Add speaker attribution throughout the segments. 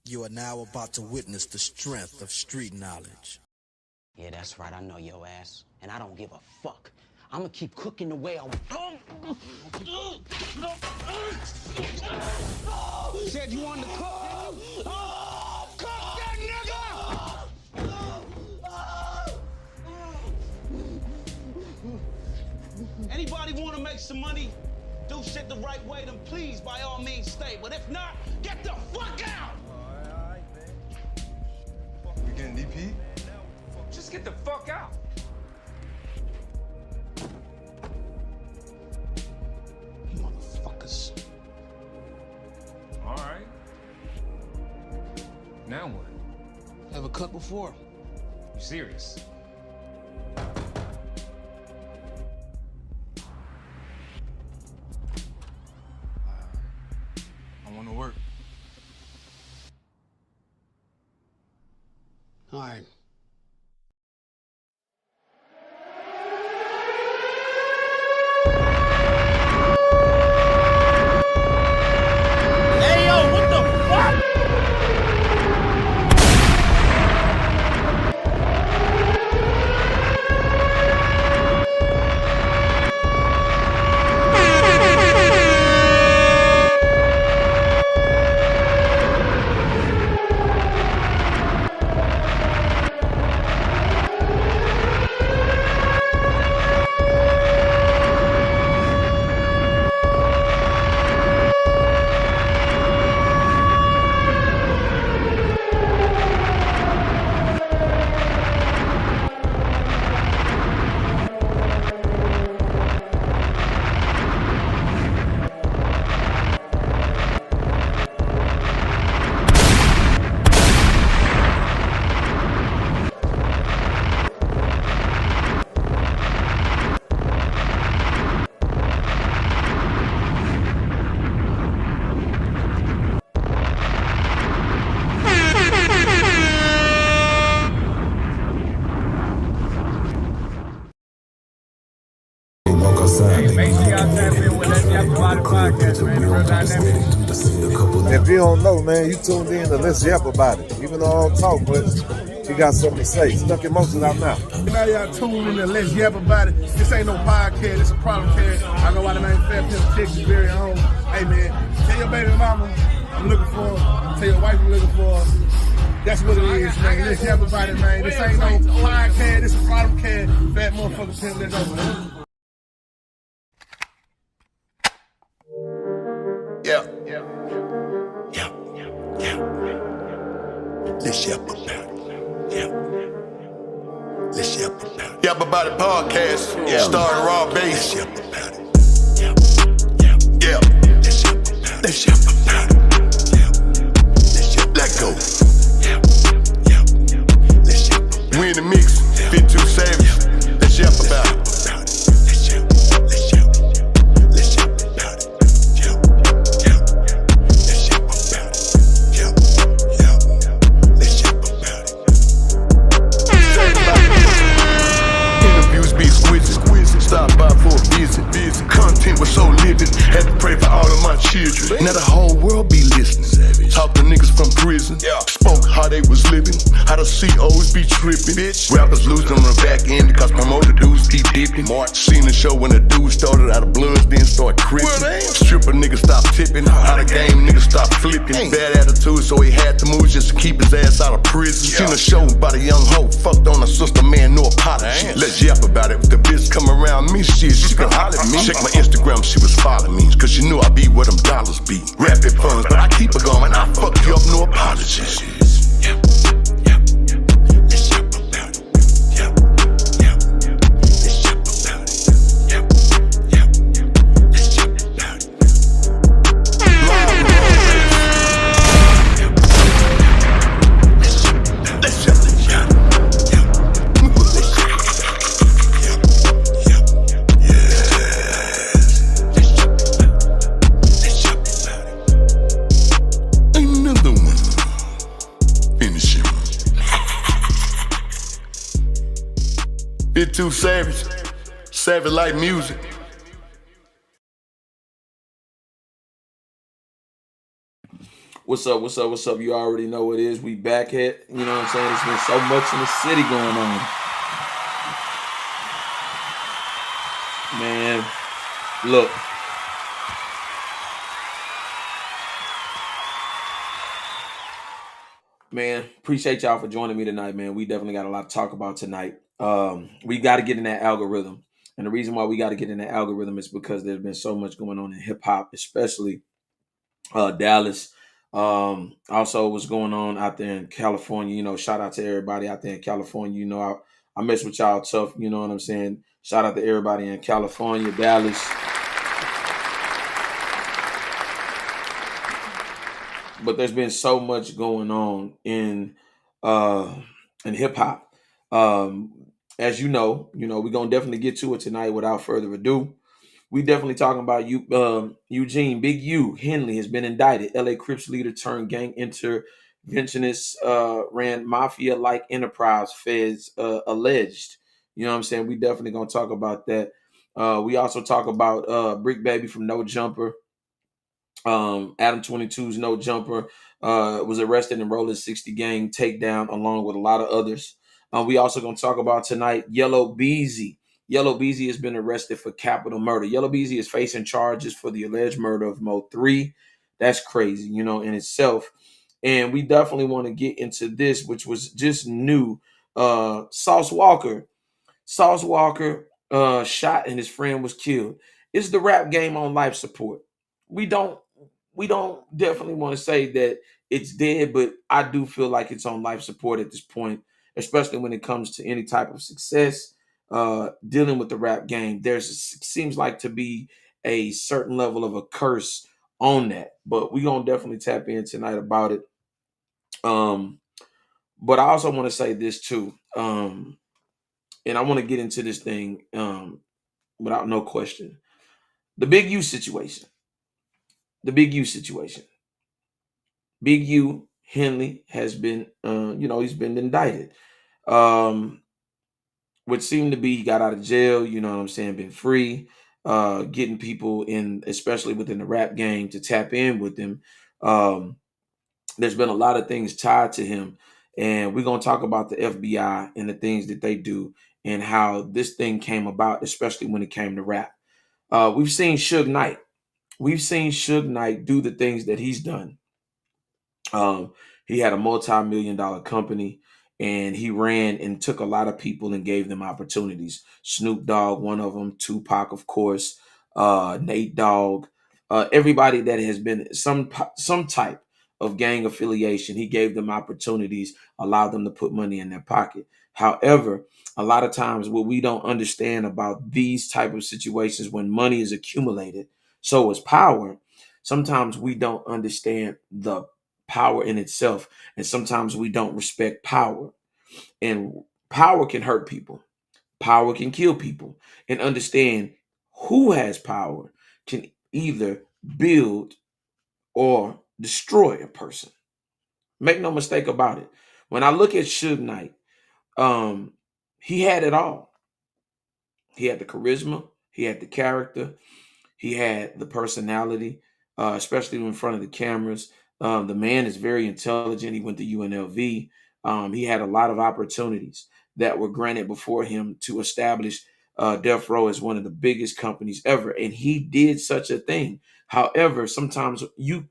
Speaker 1: You are now about to witness the strength of street knowledge.
Speaker 2: Yeah, that's right. I know your ass. And I don't give a fuck. I'm gonna keep cooking the way I want. Said you wanted to cook, didn't you? Cook that nigga! Anybody want to make some money, do shit the right way, then please, by all means, stay. But if not, get the fuck out!
Speaker 3: All right, man. We getting DP? Just get the fuck out.
Speaker 2: You motherfuckers.
Speaker 3: All right. Now what?
Speaker 2: Ever cut before?
Speaker 3: You serious? I want to work.
Speaker 2: All right.
Speaker 4: If you don't know, man, you tuned in to Let's Yap About It. Even though I don't talk, but you got something to say. Stuck emotions out now.
Speaker 5: Now y'all tuned in to Let's Yap About It. This ain't no podcast, it's a problem cast. I go by the name Fairfield, Texas, very own. Hey man, tell your baby mama I'm looking for her. Tell your wife I'm looking for her. That's what it is, man. Let's Yap About It, man. This ain't no podcast, it's a problem cast. Fat motherfucker pimp, let's go, man.
Speaker 6: Let's Yap About It. Let's Yap About It. Yap About It podcast. Starring Raw Bass. Let's Yap About It. Let's Yap About It. Let's Yap. Let go. We in the mix. Fit Too Savage. Let's Yap About It. Stop by for a visit. Content was so living, had to pray for all of my children. Now the whole world be listening. Talk to niggas from prison. Spoke how they was living, how the COs be tripping. Rappers losing on the back end because promoter dudes be dipping. Seen the show when the dude started out of bloods, then start crippin'. Stripper niggas stop tipping, how the game niggas stop flipping. Bad attitude, so he had to move just to keep his ass out of prison. Seen a show by the young hoe, fucked on a sister, man, no apology. Let's Yap About It. If the bitch come around me, shit, she can holler at me. Check my Instagram, she was following me, cause she knew I be where them dollars be. Rapid funds, but I keep it going, I fuck you up, no apologies. Let's Yap About It. Let's Yap About It. Let's Yap About It. Let's Yap About It. Fit Too Savage, savage like music.
Speaker 7: What's up? What's up? What's up? You already know what it is. We back at, you know what I'm saying? There's been so much in the city going on. Man, look. Man, appreciate y'all for joining me tonight, man. We definitely got a lot to talk about tonight. We got to get in that algorithm. And the reason why we got to get in that algorithm is because there's been so much going on in hip hop, especially Dallas. Also what's going on out there in California. You know, shout out to everybody out there in California. You know, I mess with y'all tough. You know what I'm saying? Shout out to everybody in California, Dallas. But there's been so much going on in hip hop. As you know, we're gonna definitely get to it tonight without further ado. We definitely talking about Eugene, Big U, Henley has been indicted. LA Crips leader turned gang interventionist, ran mafia-like enterprise, feds alleged. You know what I'm saying? We definitely gonna talk about that. We also talk about Bric Baby from No Jumper. Adam 22's No Jumper was arrested in Rolling 60 gang takedown along with a lot of others. We also going to talk about tonight Beezy. Beezy has been arrested for capital murder. Beezy is facing charges for the alleged murder of Mo 3. That's crazy, in itself. And we definitely want to get into this, which was just new. Sauce Walker shot and his friend was killed. Is the rap game on life support? We don't definitely want to say that it's dead, but I do feel like it's on life support at this point, especially when it comes to any type of success dealing with the rap game. Seems like to be a certain level of a curse on that, but we're gonna definitely tap in tonight about it. But I also want to say this too, and I want to get into this thing without no question. The Big U situation. Big U, Henley, has been, he's been indicted. Which seemed to be he got out of jail, been free, getting people in, especially within the rap game, to tap in with him. There's been a lot of things tied to him. And we're going to talk about the FBI and the things that they do and how this thing came about, especially when it came to rap. We've seen Suge Knight. Do the things that he's done. He had a multi-million-dollar company and he ran and took a lot of people and gave them opportunities. Snoop Dogg, one of them, Tupac, of course, Nate Dogg, everybody that has been some type of gang affiliation. He gave them opportunities, allowed them to put money in their pocket. However, a lot of times what we don't understand about these type of situations, when money is accumulated, so is power. Sometimes we don't understand the power in itself, and sometimes we don't respect power. And power can hurt people. Power can kill people. And understand who has power can either build or destroy a person. Make no mistake about it. When I look at Suge Knight, he had it all. He had the charisma, he had the character, he had the personality, especially in front of the cameras. The man is very intelligent. He went to UNLV. He had a lot of opportunities that were granted before him to establish Death Row as one of the biggest companies ever. And he did such a thing. However, sometimes you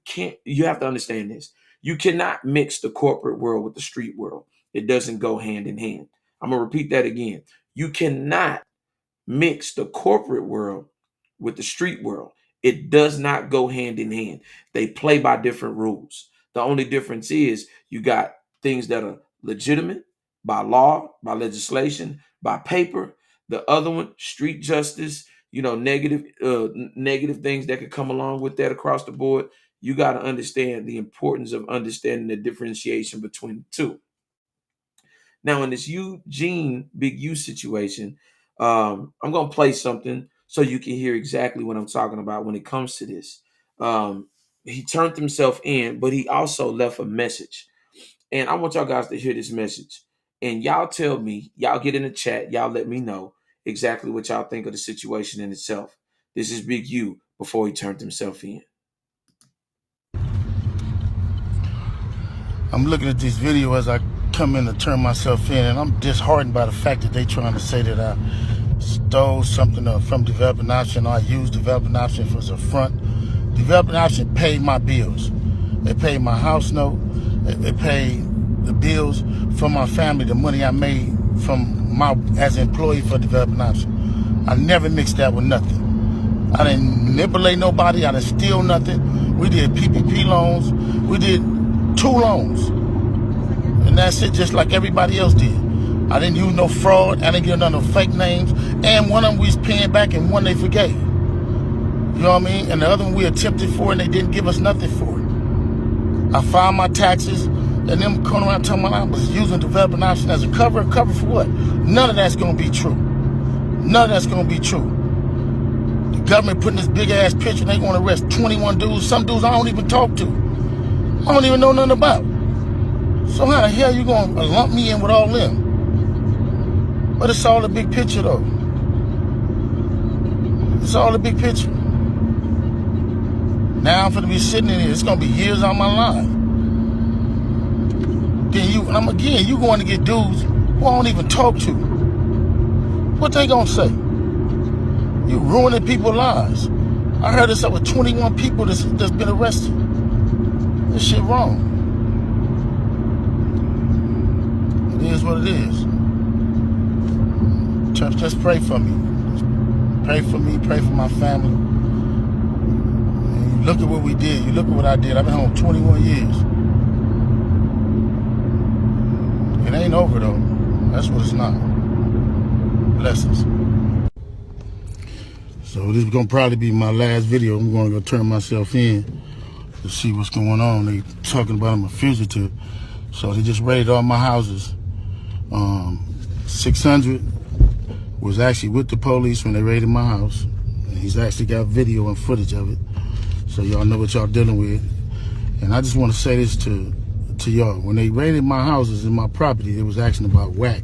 Speaker 7: have to understand this. You cannot mix the corporate world with the street world. It doesn't go hand in hand. I'm going to repeat that again. You cannot mix the corporate world with the street world. It does not go hand in hand. They play by different rules. The only difference is you got things that are legitimate by law, by legislation, by paper. The other one, street justice, negative things that could come along with that across the board. You got to understand the importance of understanding the differentiation between the two. Now, in this Eugene Big U situation, I'm going to play something so you can hear exactly what I'm talking about when it comes to this. He turned himself in, but he also left a message. And I want y'all guys to hear this message. And y'all tell me, y'all get in the chat, y'all let me know exactly what y'all think of the situation in itself. This is Big U before he turned himself in.
Speaker 5: I'm looking at this video as I come in to turn myself in, and I'm disheartened by the fact that they trying to say that I stole something from Developing Option, or I used Developing Option as a front. Developing Option paid my bills. They paid my house note. They paid the bills for my family, the money I made from as an employee for Developing Option. I never mixed that with nothing. I didn't manipulate nobody. I didn't steal nothing. We did PPP loans. We did 2 loans. And that's it, just like everybody else did. I didn't use no fraud. I didn't give none of no fake names. And one of them we was paying back and one they forgave. You know what I mean? And the other one we attempted for and they didn't give us nothing for it. I filed my taxes and them coming around telling me I was using Developing Option as a cover. A cover for what? None of that's going to be true. None of that's going to be true. The government putting this big ass picture and they going to arrest 21 dudes. Some dudes I don't even talk to. I don't even know nothing about. So how the hell you going to lump me in with all them? But it's all a big picture though. It's all a big picture. Now I'm gonna be sitting in here. It's gonna be years on my life. Then you going to get dudes who I don't even talk to. What they gonna say? You ruining people's lives. I heard it's over 21 people that's been arrested. This shit wrong. It is what it is. Church, just pray for me. Pray for me, pray for my family. And you look at what we did. You look at what I did. I've been home 21 years. It ain't over though. That's what it's not. Blessings. So this is gonna probably be my last video. I'm gonna go turn myself in to see what's going on. They talking about I'm a fugitive. So they just raided all my houses. 600 was actually with the police when they raided my house. And he's actually got video and footage of it. So y'all know what y'all dealing with. And I just want to say this to y'all. When they raided my houses and my property, they was asking about whack,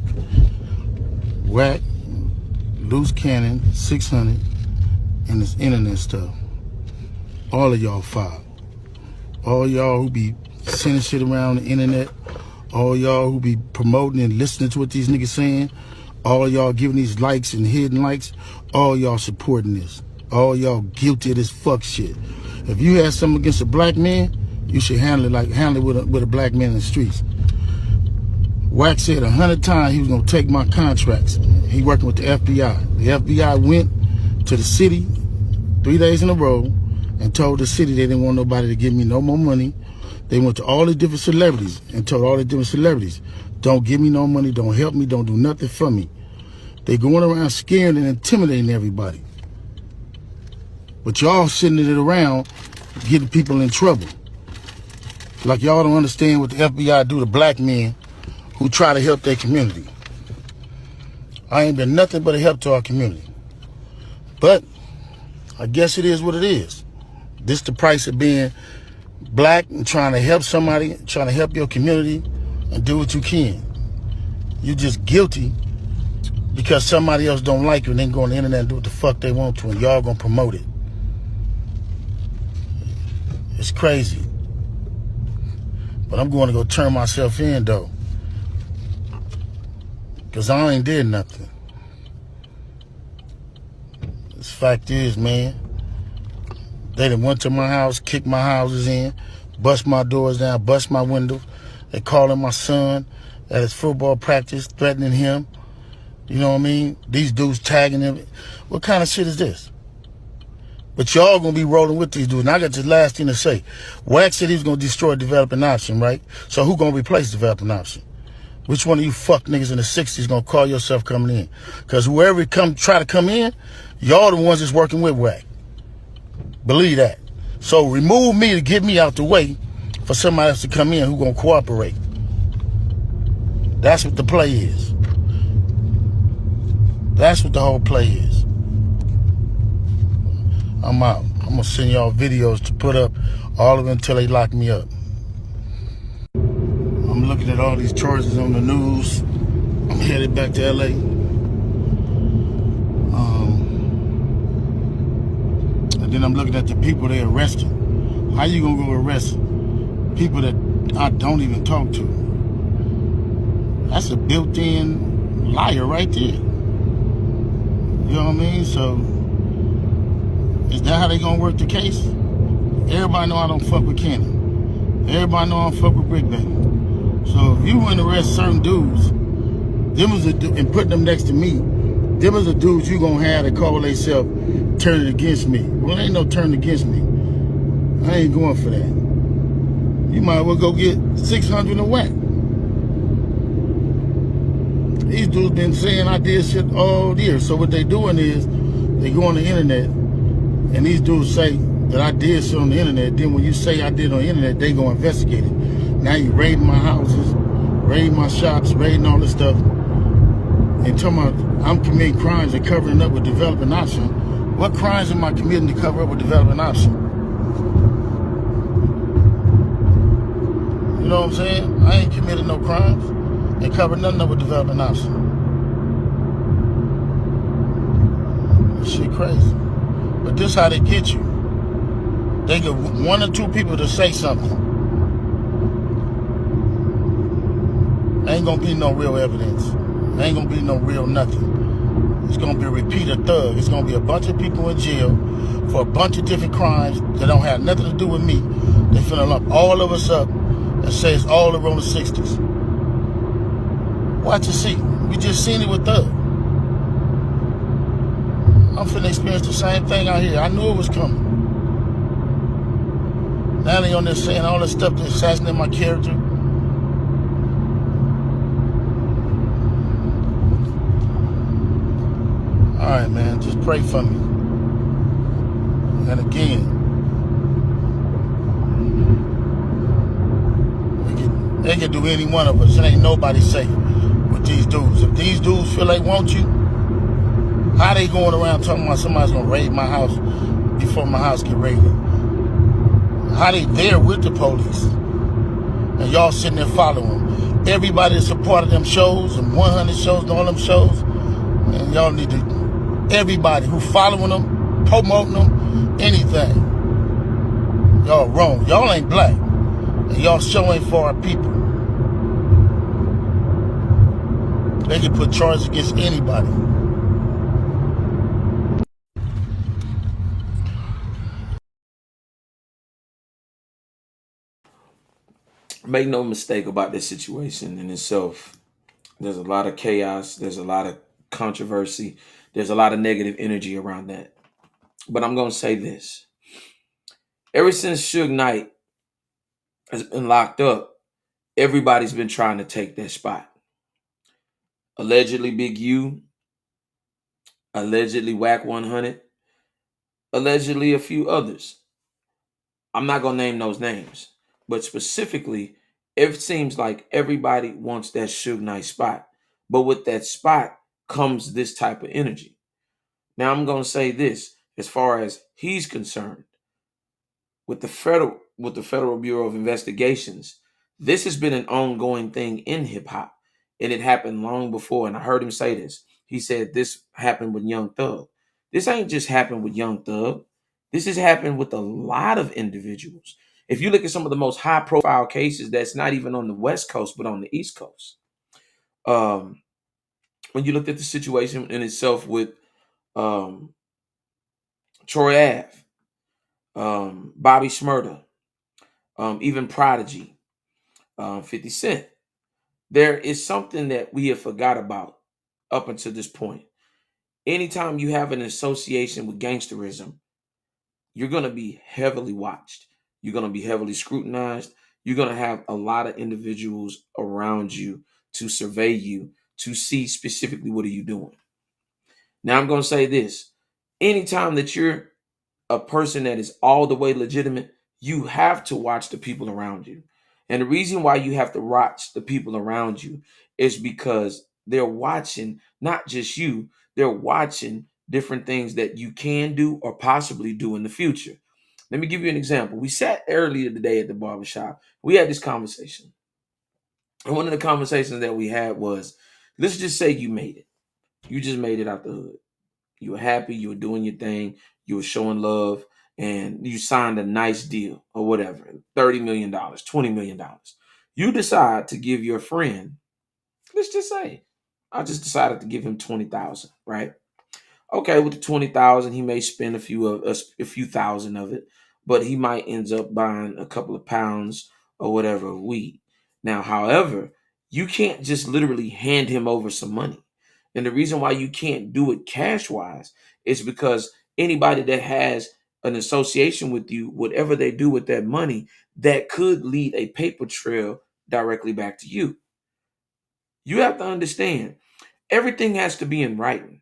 Speaker 5: loose cannon, 600, and this internet stuff. All of y'all filed. All y'all who be sending shit around the internet, all y'all who be promoting and listening to what these niggas saying, all y'all giving these likes and hidden likes, all y'all supporting this. All y'all guilty of this fuck shit. If you had something against a black man, you should handle it with a black man in the streets. Wack said 100 times he was gonna take my contracts. He working with the FBI. The FBI went to the city 3 days in a row and told the city they didn't want nobody to give me no more money. They went to all the different celebrities and told all the different celebrities, don't give me no money, don't help me, don't do nothing for me. They going around scaring and intimidating everybody. But y'all sitting it around getting people in trouble. Like y'all don't understand what the FBI do to black men who try to help their community. I ain't been nothing but a help to our community. But I guess it is what it is. This the price of being black and trying to help somebody, trying to help your community and do what you can. You just guilty because somebody else don't like you and then go on the internet and do what the fuck they want to and y'all gonna promote it. It's crazy. But I'm going to go turn myself in though. Cause I ain't did nothing. This fact is, man, they done went to my house, kicked my houses in, bust my doors down, bust my windows. They calling my son at his football practice, threatening him. You know what I mean? These dudes tagging him. What kind of shit is this? But y'all gonna be rolling with these dudes. And I got this last thing to say. Wack said he was gonna destroy Developing Option, right? So who gonna replace Developing Option? Which one of you fuck niggas in the 60s gonna call yourself coming in? Because whoever try to come in, y'all the ones that's working with Wack. Believe that. So remove me to get me out the way for somebody else to come in who gonna cooperate. That's what the play is. That's what the whole play is. I'm out. I'm gonna send y'all videos to put up, all of them until they lock me up. I'm looking at all these charges on the news. I'm headed back to LA. And then I'm looking at the people they arrested. How you gonna go arrest people that
Speaker 8: I don't even talk to. That's a built-in liar right there. You know what I mean? So, is that how they gonna work the case? Everybody know I don't fuck with Kenny. Everybody know I don't fuck with Bric. So if you want to arrest certain dudes, and put them next to me, them is the dudes you gonna have that call themselves turning against me. Well, ain't no turning against me. I ain't going for that. You might as well go get 600 a whack. These dudes been saying I did shit all year. So what they doing is they go on the internet and these dudes say that I did shit on the internet. Then when you say I did on the internet, they go investigate it. Now you raiding my houses, raiding my shops, raiding all this stuff. And talking about I'm committing crimes and covering up with developing option. What crimes am I committing to cover up with developing option? You know what I'm saying? I ain't committed no crimes and covered nothing up with developing option. This shit crazy. But this how they get you. They get one or two people to say something. Ain't gonna be no real evidence. Ain't gonna be no real nothing. It's gonna be a repeated thug. It's gonna be a bunch of people in jail for a bunch of different crimes that don't have nothing to do with me. They finna lump all of us up and say it's all around the 60s. Watch and see. We just seen it with Thug. I'm finna experience the same thing out here. I knew it was coming. Now they on there saying all this stuff to assassinate my character. All right, man, just pray for me. And again, they can do any one of us. It ain't nobody safe with these dudes. If these dudes feel they want you, how they going around talking about somebody's gonna raid my house before my house get raided? How they there with the police? And y'all sitting there following them. Everybody that's a part of them shows, and 100 shows and all them shows, and y'all need to, everybody who following them, promoting them, anything. Y'all wrong. Y'all ain't black. And y'all show ain't for our people. They can put charges against anybody.
Speaker 7: Make no mistake about this situation in itself. There's a lot of chaos. There's a lot of controversy. There's a lot of negative energy around that. But I'm going to say this. Ever since Suge Knight has been locked up, everybody's been trying to take that spot. Allegedly Big U, allegedly Whack 100, allegedly a few others. I'm not going to name those names, but specifically, it seems like everybody wants that Suge Knight spot. But with that spot comes this type of energy. Now, I'm going to say this, as far as he's concerned, with the Federal Bureau of Investigations, this has been an ongoing thing in hip hop, and it happened long before. And I heard him say this. He said this happened with Young Thug. This ain't just happened with Young Thug. This has happened with a lot of individuals. If you look at some of the most high-profile cases, that's not even on the West Coast, but on the East Coast. When you looked at the situation in itself with Troy Ave, Bobby Shmurda, even Prodigy, 50 Cent, there is something that we have forgot about up until this point. Anytime you have an association with gangsterism, you're going to be heavily watched. You're going to be heavily scrutinized. You're going to have a lot of individuals around you to survey you, to see specifically what are you doing. Now, I'm going to say this. Anytime that you're a person that is all the way legitimate, you have to watch the people around you. And the reason why you have to watch the people around you is because they're watching not just you, they're watching different things that you can do or possibly do in the future. Let me give you an example. We sat earlier today at the barbershop. We had this conversation. And one of the conversations that we had was, let's just say you made it. You just made it out the hood. You were happy. You were doing your thing. You were showing love. And you signed a nice deal or whatever. $30 million, $20 million. You decide to give your friend, let's just say, I just decided to give him 20,000, right? Okay, with the 20,000, he may spend a few thousand of it, but he might ends up buying a couple of pounds or whatever of weed. Now, however, you can't just literally hand him over some money. And the reason why you can't do it cash wise is because anybody that has an association with you, whatever they do with that money, that could lead a paper trail directly back to you. You have to understand everything has to be in writing.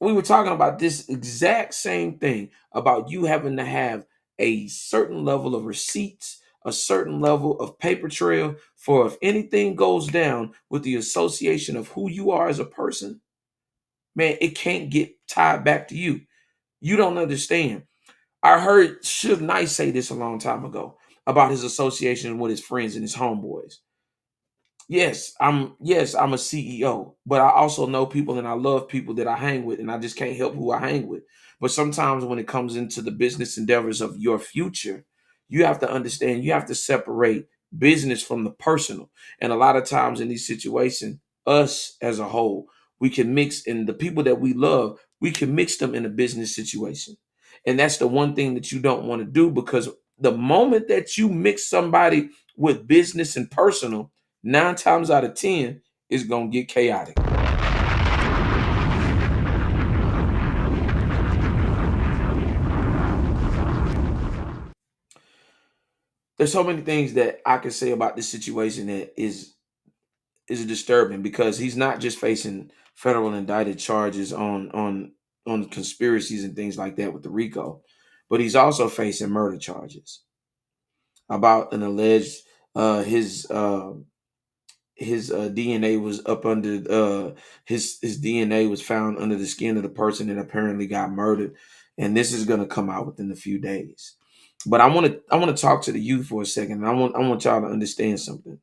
Speaker 7: We were talking about this exact same thing about you having to have a certain level of receipts, a certain level of paper trail for if anything goes down with the association of who you are as a person, man, it can't get tied back to you. You don't understand. I heard Suge Knight say this a long time ago about his association with his friends and his homeboys. Yes, I'm a CEO, but I also know people and I love people that I hang with, and I just can't help who I hang with. But sometimes when it comes into the business endeavors of your future, you have to understand you have to separate business from the personal. And a lot of times in these situations, us as a whole, we can mix in the people that we love, we can mix them in a business situation. And that's the one thing that you don't want to do because the moment that you mix somebody with business and personal, 9 times out of 10, it's going to get chaotic. There's so many things that I can say about this situation that is disturbing because he's not just facing federal indicted charges on conspiracies and things like that with the Rico, but he's also facing murder charges about an alleged his DNA was up under his DNA was found under the skin of the person that apparently got murdered, and this is going to come out within a few days. But I want to talk to the youth for a second, and I want y'all to understand something.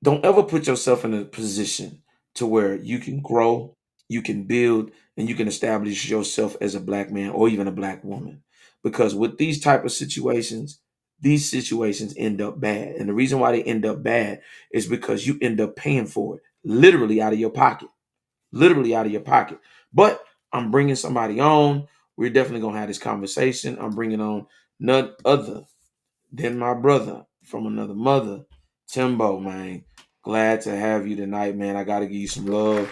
Speaker 7: Don't ever put yourself in a position to where you can grow, you can build, and you can establish yourself as a black man or even a black woman. Because with these type of situations, these situations end up bad. And the reason why they end up bad is because you end up paying for it literally out of your pocket, literally out of your pocket. But I'm bringing somebody on. We're definitely going to have this conversation. I'm bringing on none other than my brother from another mother, Timbo, man. Glad to have you tonight, man. I got to give you some love.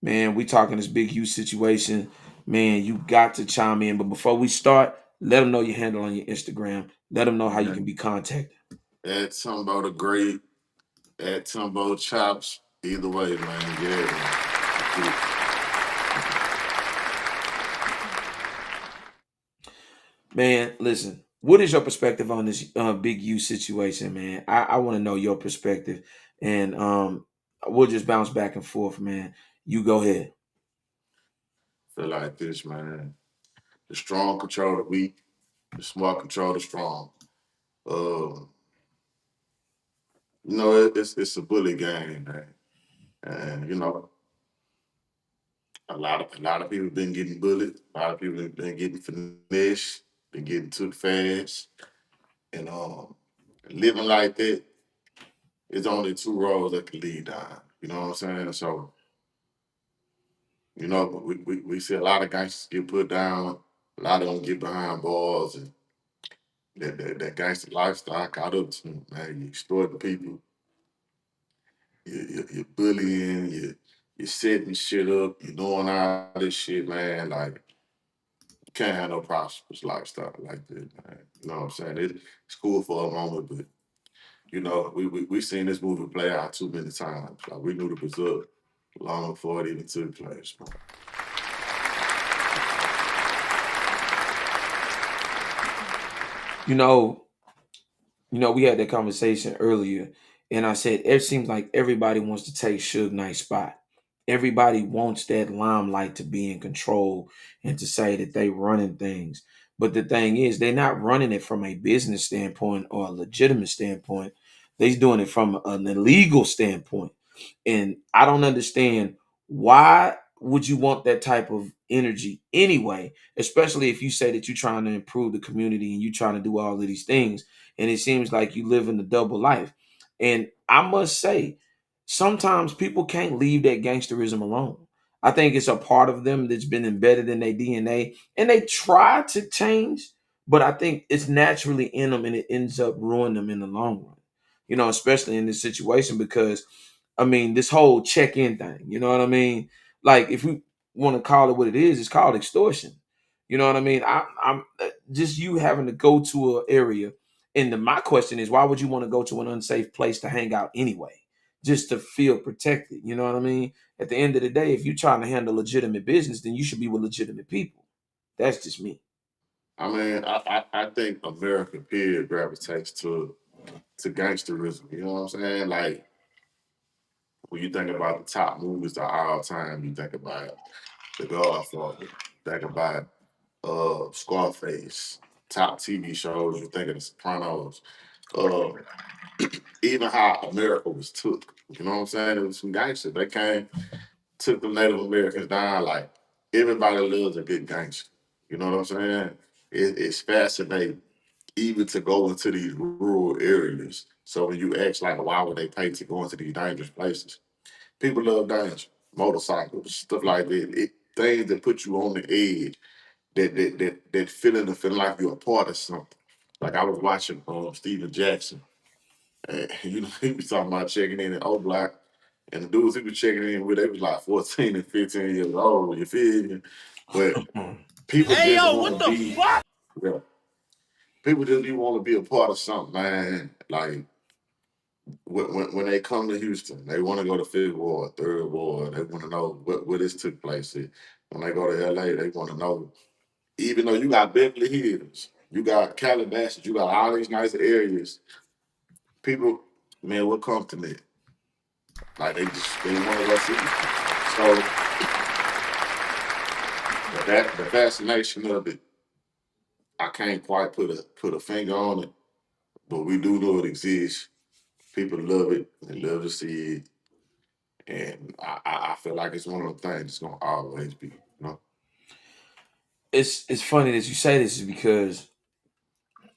Speaker 7: Man, we talking this big huge situation. Man, you got to chime in. But before we start, let them know your handle on your Instagram. Let them know how you can be contacted.
Speaker 9: At Tumbo the Great, at Tumbo Chops. Either way, man. Yeah.
Speaker 7: Man, listen, what is your perspective on this big U situation, man? I want to know your perspective. And we'll just bounce back and forth, man. You go ahead.
Speaker 9: Feel like this, man. The strong control the weak. The smart control the strong. It's a bully game, man. And a lot of people been getting bullied. A lot of people been getting finessed, been getting took fast. And living like that, it's only two roads that can lead down. You know what I'm saying? So, we see a lot of gangsters get put down, a lot of them get behind bars, and that gangster lifestyle caught up to them, man. You exploiting people, you're bullying, you're setting shit up, you're doing all this shit, man. Like, you can't have no prosperous lifestyle like that, man. You know what I'm saying? It's cool for a moment, but we seen this movie play out too many times. Like, we knew the result long before it even took place, man.
Speaker 7: You know, we had that conversation earlier, and I said it seems like everybody wants to take Suge Knight's spot. Everybody wants that limelight to be in control and to say that they running things. But the thing is, they're not running it from a business standpoint or a legitimate standpoint. They're doing it from an illegal standpoint. And I don't understand why would you want that type of energy anyway, especially if you say that you're trying to improve the community and you're trying to do all of these things. And it seems like you live in a double life. And I must say, sometimes people can't leave that gangsterism alone. I think it's a part of them that's been embedded in their DNA, and they try to change, but I think it's naturally in them and it ends up ruining them in the long run, especially in this situation because, I mean, this whole check-in thing, you know what I mean? Like, if we want to call it what it is, it's called extortion. You know what I mean? I'm just you having to go to an area. And my question is, why would you want to go to an unsafe place to hang out anyway? Just to feel protected. You know what I mean? At the end of the day, if you're trying to handle legitimate business, then you should be with legitimate people. That's just me.
Speaker 9: I mean, I think America period gravitates to gangsterism. You know what I'm saying? Like when you think about the top movies of all time, you think about The Godfather, think about Scarface, top TV shows, you think of The Sopranos, uh, even how America was took. You know what I'm saying? It was some gangsters. They came, took the Native Americans down. Like everybody loves a good gangster. You know what I'm saying? It's fascinating, even to go into these rural areas. So when you ask like, why would they pay to go into these dangerous places? People love danger, motorcycles, stuff like that. Things that put you on the edge, that feeling like you're a part of something. Like I was watching Steven Jackson, and he was talking about checking in O Block, and the dudes he was checking in with, they was like 14 and 15 years old. You feel me? But people just want to be, yeah, people just want to be a part of something, man. Like when they come to Houston, they want to go to Fifth Ward, Third Ward. They want to know where this took place. When they go to LA, they want to know. Even though you got Beverly Hills, you got Calabasas, you got all these nice areas, people, man, will come to me. Like they want to go see it. So the fascination of it, I can't quite put a finger on it, but we do know it exists. People love it. They love to see it. And I feel like it's one of the things that's gonna always be,
Speaker 7: It's funny that you say this is because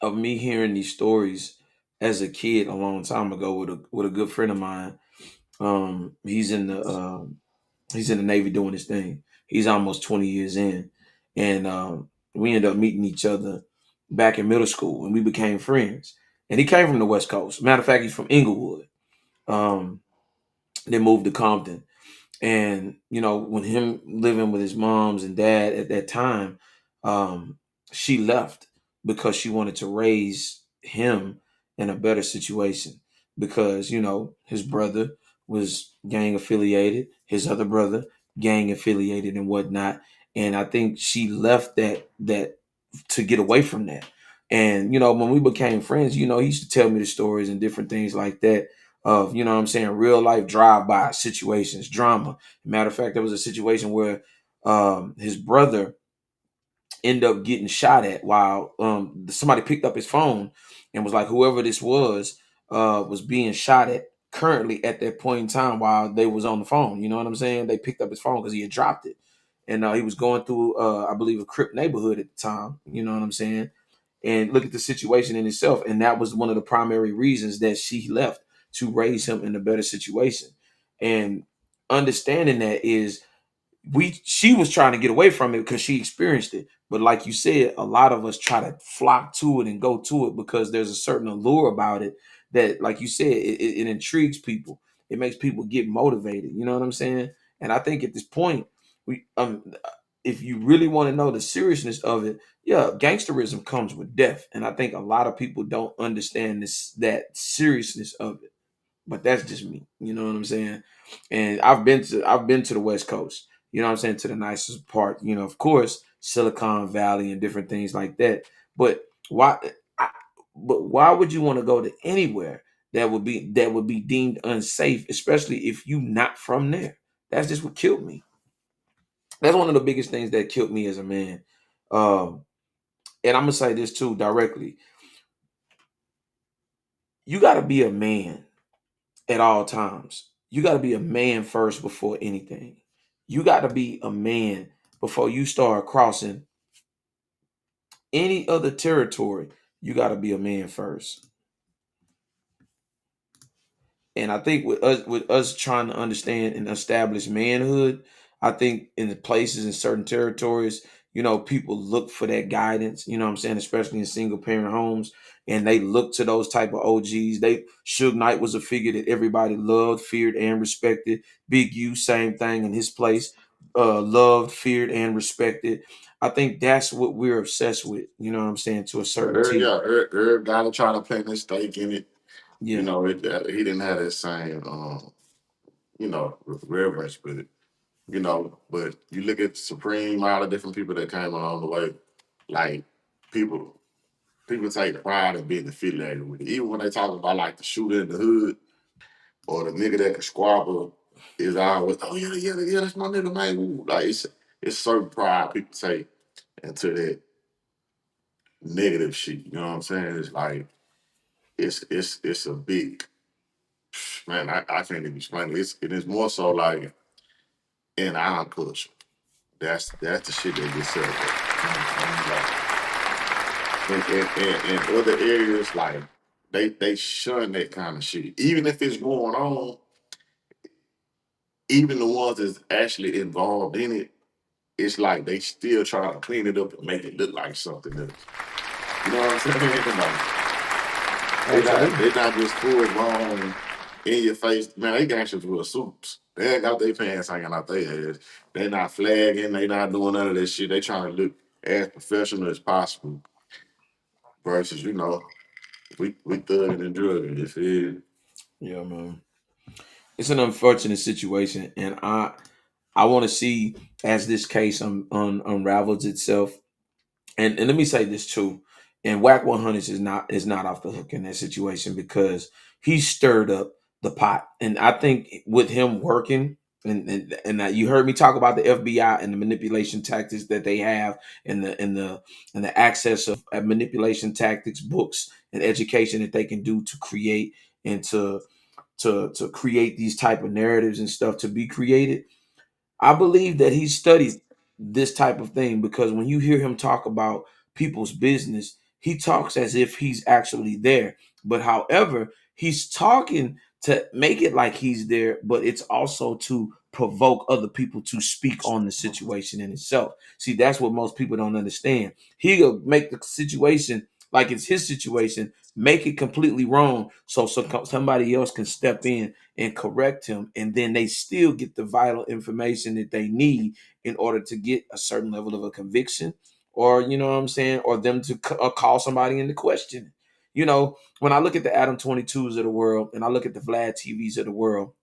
Speaker 7: of me hearing these stories as a kid a long time ago with a good friend of mine. He's in the Navy doing his thing. He's almost 20 years in, and we ended up meeting each other back in middle school, and we became friends. And he came from the West Coast. Matter of fact, he's from Inglewood. They moved to Compton. And, when him living with his moms and dad at that time, she left because she wanted to raise him in a better situation because, his brother was gang affiliated, his other brother gang affiliated and whatnot. And I think she left that to get away from that. And, when we became friends, he used to tell me the stories and different things like that of, what I'm saying, real life drive-by situations, drama. Matter of fact, there was a situation where his brother ended up getting shot at while somebody picked up his phone and was like, whoever this was being shot at currently at that point in time while they was on the phone. You know what I'm saying? They picked up his phone because he had dropped it. And he was going through, I believe, a Crip neighborhood at the time. You know what I'm saying? And look at the situation in itself. And that was one of the primary reasons that she left, to raise him in a better situation. And understanding that is she was trying to get away from it because she experienced it. But like you said, a lot of us try to flock to it and go to it because there's a certain allure about it that, like you said, it intrigues people. It makes people get motivated. You know what I'm saying? And I think at this point, if you really want to know the seriousness of it, yeah, gangsterism comes with death. And I think a lot of people don't understand that seriousness of it. But that's just me. You know what I'm saying? And I've been to the West Coast, you know what I'm saying, to the nicest part, of course, Silicon Valley and different things like that. But why would you want to go to anywhere that would be deemed unsafe, especially if you not from there? That's just what killed me. That's one of the biggest things that killed me as a man. And I'm gonna say this too directly. You got to be a man at all times. You got to be a man first before anything. You got to be a man before you start crossing any other territory, you got to be a man first. And I think with us trying to understand and establish manhood, I think in the places in certain territories, people look for that guidance, you know what I'm saying, especially in single parent homes. And they look to those type of OGs. Suge Knight was a figure that everybody loved, feared, and respected. Big U, same thing in his place. Loved, feared, and respected. I think that's what we're obsessed with, you know what I'm saying, to a certain T.
Speaker 9: Herb gotta try to plant his stake in it.
Speaker 7: Yeah.
Speaker 9: He didn't have that same reverence with it. But you look at Supreme, all the different people that came along the way, like people take pride in being affiliated with it. Even when they talk about like the shooter in the hood or the nigga that can squabble is always, oh yeah, that's my nigga, man. Ooh. Like it's certain pride people take into that negative shit. You know what I'm saying? It's like it's a big man. I can't even explain it. It is more so like in our culture. That's the shit that gets celebrated. Like, in other areas, like they shun that kind of shit. Even if it's going on, even the ones that's actually involved in it, it's like they still try to clean it up and make it look like something else. You know what I'm saying? Like, they not just full blown in your face. Man, they gangsters with suits. They ain't got their pants hanging out their ass. They not flagging. They not doing none of that shit. They trying to look as professional as possible. Versus, we thugging and drugging. You feel?
Speaker 7: Yeah, man. It's an unfortunate situation, and I want to see as this case unravels itself. And let me say this too. And Whack 100 is not off the hook in that situation because he stirred up the pot. And I think with him working, and you heard me talk about the FBI and the manipulation tactics that they have, and the access of manipulation tactics, books, and education that they can do to create and to create these type of narratives and stuff to be created. I believe that he studied this type of thing because when you hear him talk about people's business, he talks as if he's actually there. But however, he's talking to make it like he's there, but it's also to provoke other people to speak on the situation in itself. See, that's what most people don't understand. He'll make the situation like it's his situation, make it completely wrong, so somebody else can step in and correct him, and then they still get the vital information that they need in order to get a certain level of a conviction, or you know what I'm saying, or them to call somebody into question. When I look at the Adam 22s of the world and I look at the Vlad TVs of the world,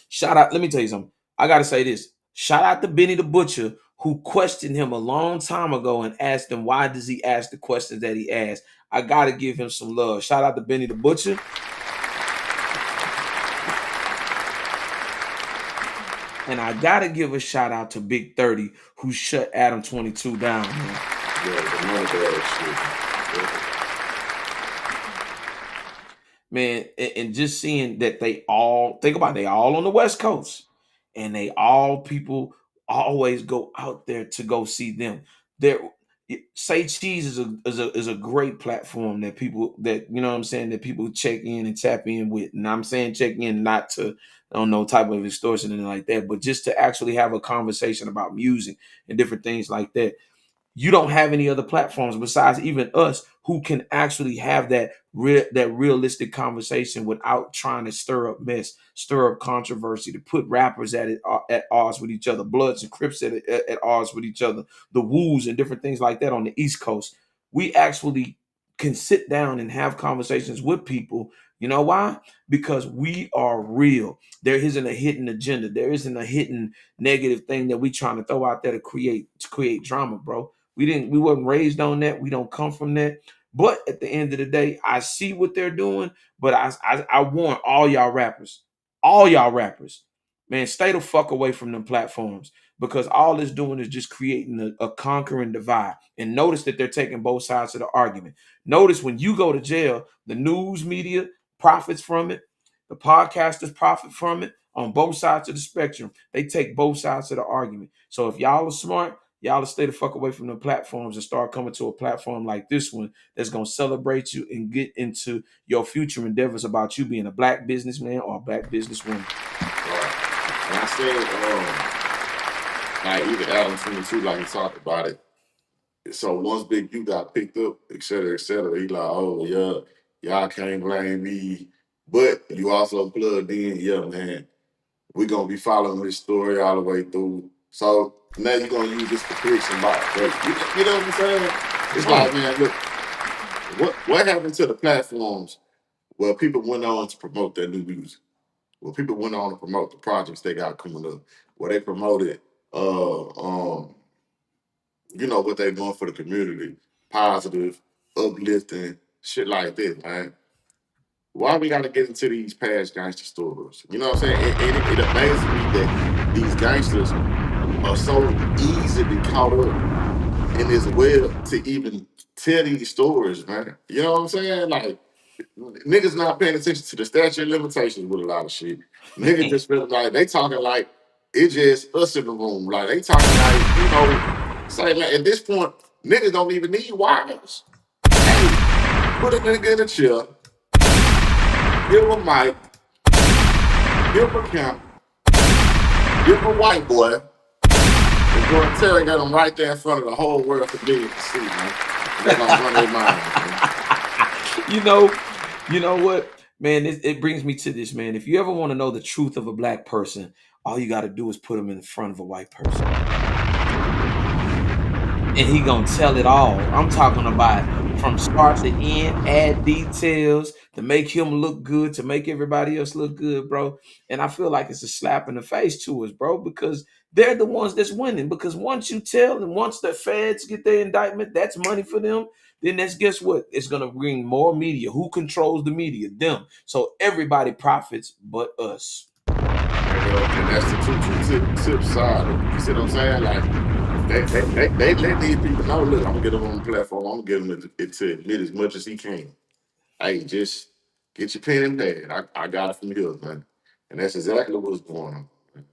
Speaker 7: shout out, let me tell you something. I gotta say this. Shout out to Benny the Butcher, who questioned him a long time ago and asked him why does he ask the questions that he asked. I gotta give him some love. Shout out to Benny the Butcher. And I gotta give a shout out to Big 30, who shut Adam 22 down, man. Man, and just seeing that they all on the West Coast, and people always go out there to go see them. Say Cheese is a great platform that people that that people check in and tap in with. And I'm saying check in not to no type of extortion and like that, but just to actually have a conversation about music and different things like that. You don't have any other platforms besides even us who can actually have that realistic conversation without trying to stir up mess, stir up controversy, to put rappers at odds with each other, Bloods and Crips at odds with each other, the Woos and different things like that on the East Coast. We actually can sit down and have conversations with people. You know why? Because we are real. There isn't a hidden agenda. There isn't a hidden negative thing that we trying to throw out there to create drama, bro. We wasn't raised on that. We don't come from that. But at the end of the day, I see what they're doing. But I warn all y'all rappers, man, stay the fuck away from them platforms, because all it's doing is just creating a conquering divide. And notice that they're taking both sides of the argument. Notice when you go to jail, the news media profits from it. The podcasters profit from it. on both sides of the spectrum. They take both sides of the argument. So if y'all are smart, y'all will stay the fuck away from the platforms and start coming to a platform like this one that's going to celebrate you and get into your future endeavors about you being a black businessman or a black businesswoman.
Speaker 9: And I said, like even Adam 22, like he talked about it. So once Big U got picked up, et cetera, he like, oh yeah, y'all can't blame me. But you also plugged in, yeah, man, we're gonna be following this story all the way through. So now you're gonna use this to create some box. You know what I'm saying? It's like, man, look, what happened to the platforms where people went on to promote their new music? Where people went on to promote the projects they got coming up, where they promoted you know, what they're doing for the community, positive, uplifting, shit like that, man. Why we gotta get into these past gangster stories? You know what I'm saying? It amazes me that these gangsters are so easily caught up in this web to even tell these stories, man. You know what I'm saying? Like, niggas not paying attention to the statute of limitations with a lot of shit. Niggas just feel like they talking like it's just us in the room. Like they talking like, you know, say like at this point, niggas don't even need wires. Hey, put a nigga in a chair, give him a mic, give him a camera, give him a white boy, and go interrogate him right there in front of the whole world for being to see, man. They're gonna run their mind, man.
Speaker 7: You know what, man? It brings me to this, man. If you ever want to know the truth of a black person, all you got to do is put him in front of a white person, and he gonna tell it all. I'm talking about from start to end, add details to make him look good, to make everybody else look good, bro. And I feel like it's a slap in the face to us, bro, because they're the ones that's winning. Because once you tell and once the feds get their indictment, that's money for them. Then that's, guess what? It's gonna bring more media. Who controls the media? Them. So everybody profits but us.
Speaker 9: And that's the tip side of it. You see what I'm saying? Like they let these people know, look, I'm gonna get them on the platform, I'm gonna get them to admit as much as he can. Hey, just get your pen and pad. I got it from here, man. And that's exactly what's going on. Man.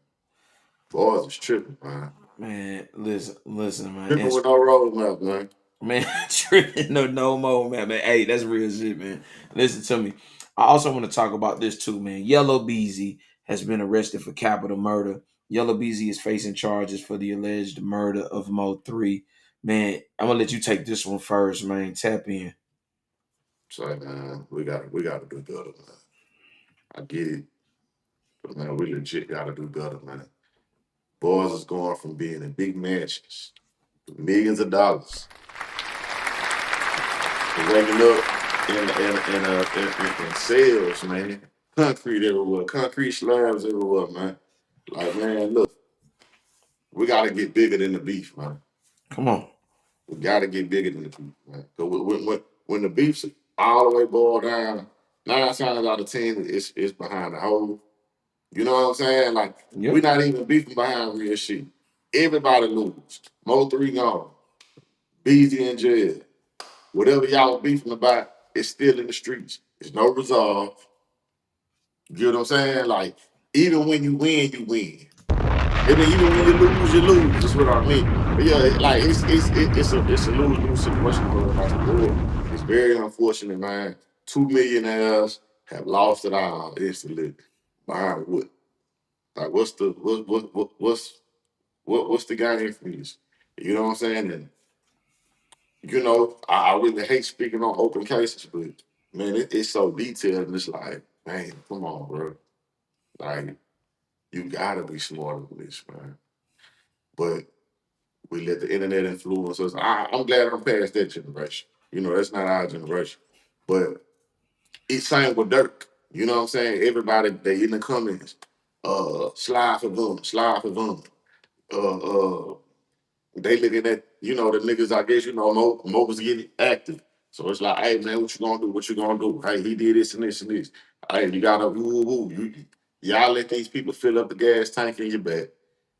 Speaker 9: Boys is tripping, man.
Speaker 7: Man, listen, man.
Speaker 9: Tripping with no roadmap, man.
Speaker 7: Man, tripping no more, man. Hey, that's real shit, man. Listen to me. I also want to talk about this too, man. Yella Beezy has been arrested for capital murder. Yella Beezy is facing charges for the alleged murder of Mo 3. Man, I'm gonna let you take this one first, man. Tap in.
Speaker 9: Say, man, we gotta do better, man. I get it. But man, we legit gotta do better, man. Boys is going from being in big mansions, millions of dollars, to waking up in sales, man. Concrete everywhere, concrete slabs everywhere, man. Like, man, look, we gotta get bigger than the beef, man.
Speaker 7: Come on.
Speaker 9: We gotta get bigger than the beef, man. Because when the beef's all the way boiled down, 9 times out of 10, it's behind the hole. You know what I'm saying? Like, we're not even beefing behind real shit. Everybody lose. Mo 3 gone. Beezy in jail. Whatever y'all beefing about, it's still in the streets. There's no resolve. You know what I'm saying? Like, even when you win, you win. And then even when you lose, you lose. That's what I mean. But yeah, like it's a lose-lose situation for across the board. It's very unfortunate, man. 2 millionaires have lost it all instantly. Behind what? Like, what's the game for this? You know what I'm saying? And you know, I really hate speaking on open cases, but man, it's so detailed, and it's like, man, come on, bro. Like, you gotta be smarter than this, man. But we let the internet influence us. I'm glad I'm past that generation. You know, that's not our generation. But it's same with Dirk. You know what I'm saying? Everybody, they in the comments, slide for them, slide for them. They looking at, you know, the niggas, I guess, you know, Mo was getting active. So it's like, hey, man, what you gonna do? What you gonna do? Hey, he did this and this and this. Hey, you gotta, y'all let these people fill up the gas tank in your back.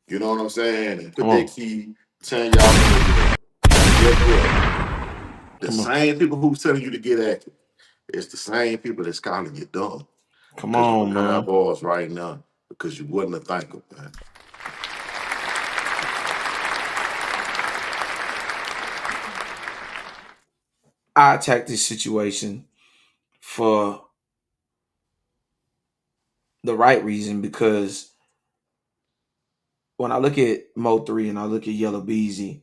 Speaker 9: You know what I'm saying? And put that key, turn y'all over. Guess what? The same people who's telling you to get active, it's the same people that's calling you dumb.
Speaker 7: Come on, man.
Speaker 9: Boys right now, because you wasn't a thinker, man.
Speaker 7: I attacked this situation for the right reason, because when I look at Mo3 and I look at Yella Beezy,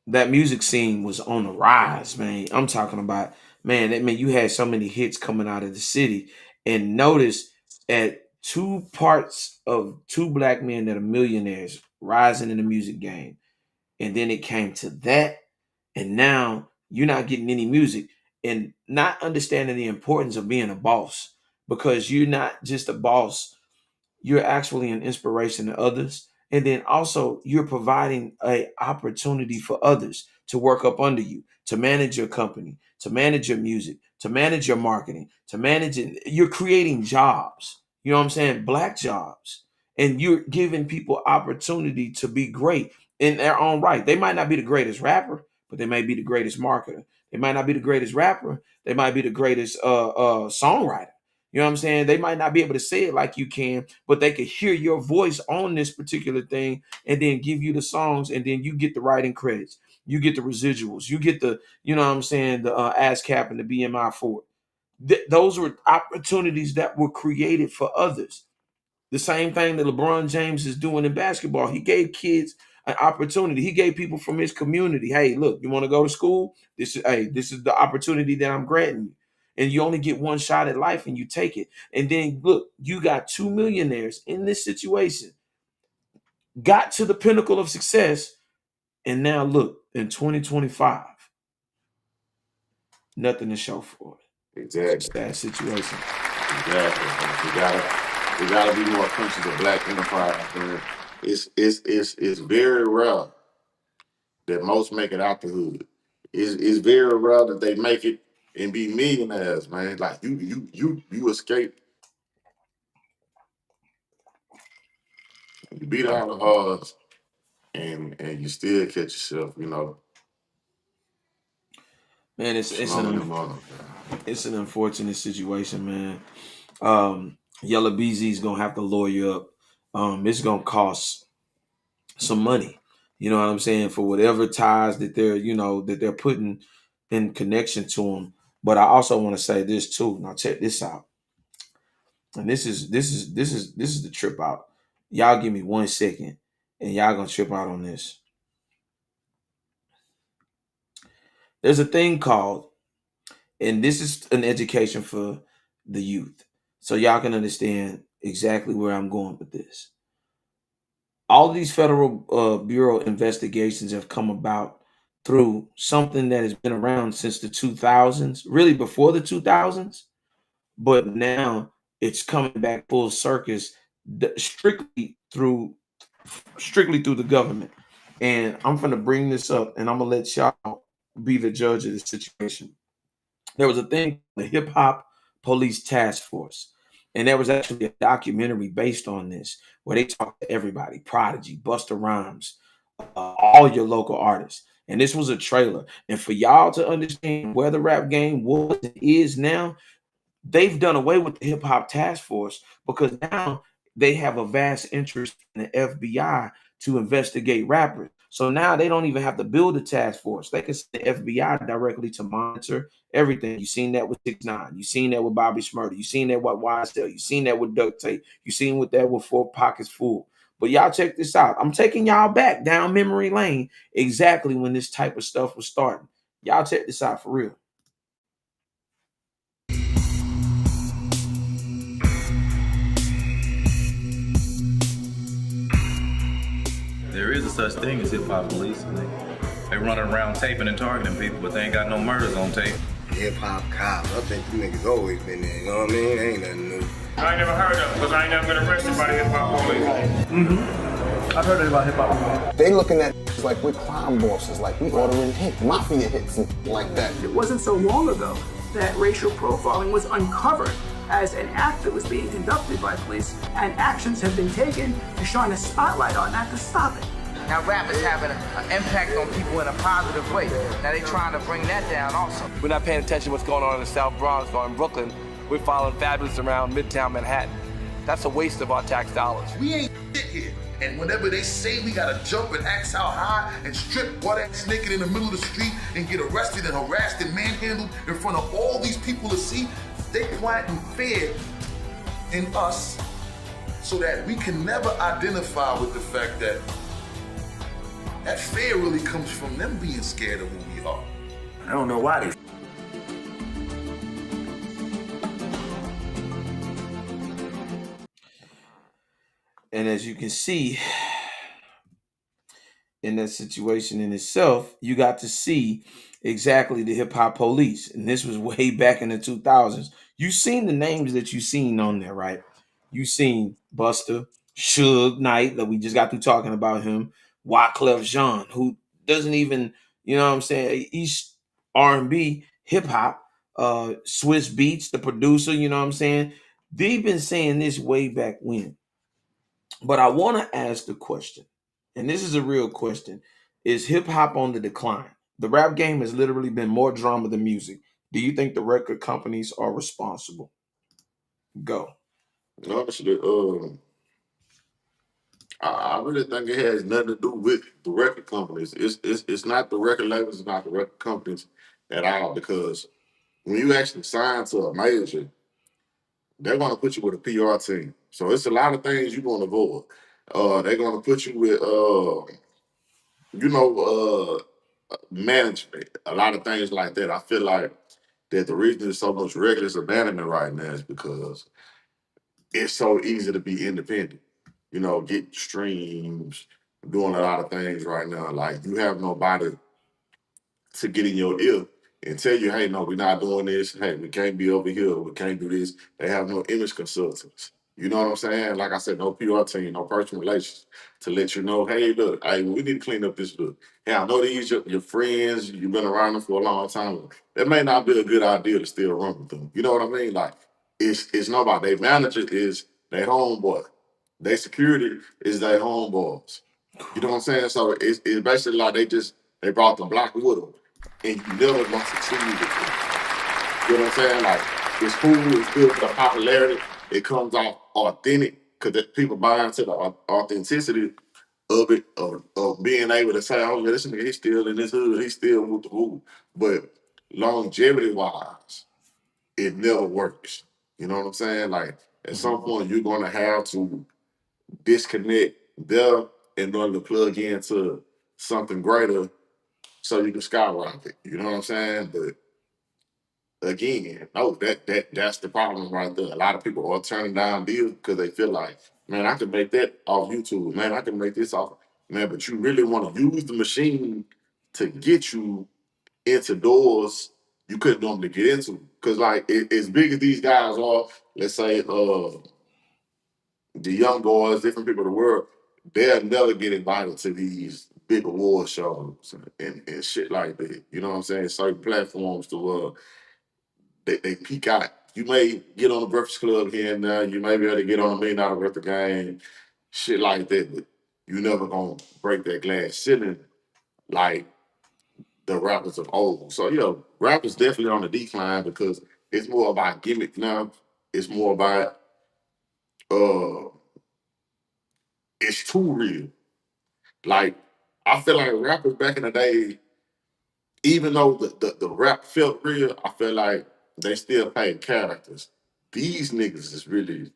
Speaker 7: that music scene was on the rise, man. I'm talking about, man, that meant you had so many hits coming out of the city. And notice at two parts of two black men that are millionaires rising in the music game. And then it came to that. And now you're not getting any music and not understanding the importance of being a boss, because you're not just a boss. You're actually an inspiration to others. And then also you're providing an opportunity for others to work up under you, to manage your company, to manage your music, to manage your marketing, to manage it. You're creating jobs, you know what I'm saying? Black jobs. And you're giving people opportunity to be great in their own right. They might not be the greatest rapper, but they may be the greatest marketer. They might not be the greatest rapper. They might be the greatest songwriter. You know what I'm saying? They might not be able to say it like you can, but they could hear your voice on this particular thing and then give you the songs, and then you get the writing credits. You get the residuals. You get the, you know what I'm saying, the ASCAP and the BMI for it. Those were opportunities that were created for others. The same thing that LeBron James is doing in basketball. He gave kids an opportunity. He gave people from his community, hey, look, you want to go to school? This is the opportunity that I'm granting you. And you only get one shot at life, and you take it. And then look, you got two millionaires in this situation, got to the pinnacle of success. And now look, in 2025, nothing to show for it.
Speaker 9: Exactly.
Speaker 7: It's a sad situation.
Speaker 9: Exactly. We gotta be more conscious of black enterprise, man. It's very rare that most make it out the hood. It's very rare that they make it and be millionaires, man. Like you escape. You beat all the odds and you still catch yourself, you know.
Speaker 7: Man, it's an unfortunate situation, man. Yella Beezy's gonna have to lawyer up. It's gonna cost some money. You know what I'm saying, for whatever ties that they're putting in connection to him. But I also want to say this too. Now check this out. And this is the trip out. Y'all give me 1 second, and y'all gonna trip out on this. There's a thing called, and this is an education for the youth, so y'all can understand exactly where I'm going with this. All of these federal bureau investigations have come about through something that has been around since the 2000s, really before the 2000s, but now it's coming back full circus, strictly through the government. And I'm going to bring this up, and I'm going to let y'all be the judge of the situation. There was a thing, the Hip Hop Police Task Force. And there was actually a documentary based on this, where they talked to everybody, Prodigy, Busta Rhymes, all your local artists. And this was a trailer. And for y'all to understand where the rap game was and is now, they've done away with the Hip Hop Task Force, because now they have a vast interest in the FBI to investigate rappers. So now they don't even have to build a task force. They can send the FBI directly to monitor everything. You've seen that with 6ix9ine. You've seen that with Bobby Shmurda. You've seen that with YSL. You've seen that with Duct Tape. You've seen that with 4 Pockets Full. But y'all check this out. I'm taking y'all back down memory lane exactly when this type of stuff was starting. Y'all check this out for real.
Speaker 10: There is a such thing as hip-hop police. They running around taping and targeting people, but they ain't got no murders on tape.
Speaker 11: Hip-hop cops, I think you niggas always been there, you know what I mean? Ain't nothing new.
Speaker 12: I ain't never heard of them, because I ain't never been arrested by the hip-hop police.
Speaker 11: I've heard about hip-hop police. They looking at like we're crime bosses, like we ordering hits, mafia hits and like that.
Speaker 13: It wasn't so long ago that racial profiling was uncovered as an act that was being conducted by police, and actions have been taken to shine a spotlight on that to stop it.
Speaker 14: Now rap is having an impact on people in a positive way. Now they trying to bring that down also.
Speaker 15: We're not paying attention to what's going on in the South Bronx or in Brooklyn. We're following Fabulous around Midtown Manhattan.
Speaker 14: That's a waste of our tax dollars.
Speaker 5: We ain't shit here. And whenever they say we gotta jump and axe how high and strip butt ass naked in the middle of the street and get arrested and harassed and manhandled in front of all these people to see, they planting fear in us so that we can never identify with the fact that that fear really comes from them being scared of who we are.
Speaker 15: I don't know why they.
Speaker 7: And as you can see, in that situation in itself, you got to see exactly the hip hop police. And this was way back in the 2000s. You seen the names that you seen on there, right? You seen Buster, Suge Knight, that we just got through talking about him, Wyclef Jean, who doesn't even, you know what I'm saying, East R&B, hip hop, Swiss Beats, the producer, you know what I'm saying? They've been saying this way back when. But I want to ask the question, and this is a real question. Is hip hop on the decline? The rap game has literally been more drama than music. Do you think the record companies are responsible? Go.
Speaker 9: Honestly, I really think it has nothing to do with the record companies. It's not the record labels, it's not the record companies at all. Because when you actually sign to a major, they're gonna put you with a PR team. So it's a lot of things you're gonna avoid. They're gonna put you with management, a lot of things like that. I feel like that the reason there's so much reckless abandonment right now is because it's so easy to be independent. You know, get streams, doing a lot of things right now. Like you have nobody to get in your ear and tell you, hey, no, we're not doing this. Hey, we can't be over here. We can't do this. They have no image consultants. You know what I'm saying? Like I said, no PR team, no personal relations to let you know, hey, look, hey, we need to clean up this look. Hey, I know these your friends, you've been around them for a long time. That may not be a good idea to still run with them. You know what I mean? Like, it's nobody. Their manager is their homeboy. Their security is their homeboys. You know what I'm saying? So it's basically like they brought the block with them. And you never gonna succeed with it. You know what I'm saying? Like, it's cool, it's good for the popularity. It comes off authentic because people buy into the authenticity of it, of being able to say, oh, yeah, this nigga, he's still in this hood, he's still with the hood. But longevity-wise, it never works. You know what I'm saying? Like, at some point, you're going to have to disconnect there in order to plug into something greater so you can skyrocket. You know what I'm saying? But again, no, that's the problem right there. A lot of people are turning down deals because they feel like, man, I can make that off YouTube. Man, I can make this off. Man, but you really want to use the machine to get you into doors you couldn't normally get into. Because like as big as these guys are, let's say the young boys, different people in the world, they'll never get invited to these big award shows and shit like that. You know what I'm saying? Certain platforms to they peak out. You may get on the Breakfast Club here and there. You may be able to get on a $1 million record game, shit like that. But you never gonna break that glass ceiling like the rappers of old. So rappers definitely on the decline because it's more about gimmick now. It's more about it's too real. Like, I feel like rappers back in the day, even though the rap felt real, I feel like they still played characters. These niggas is really,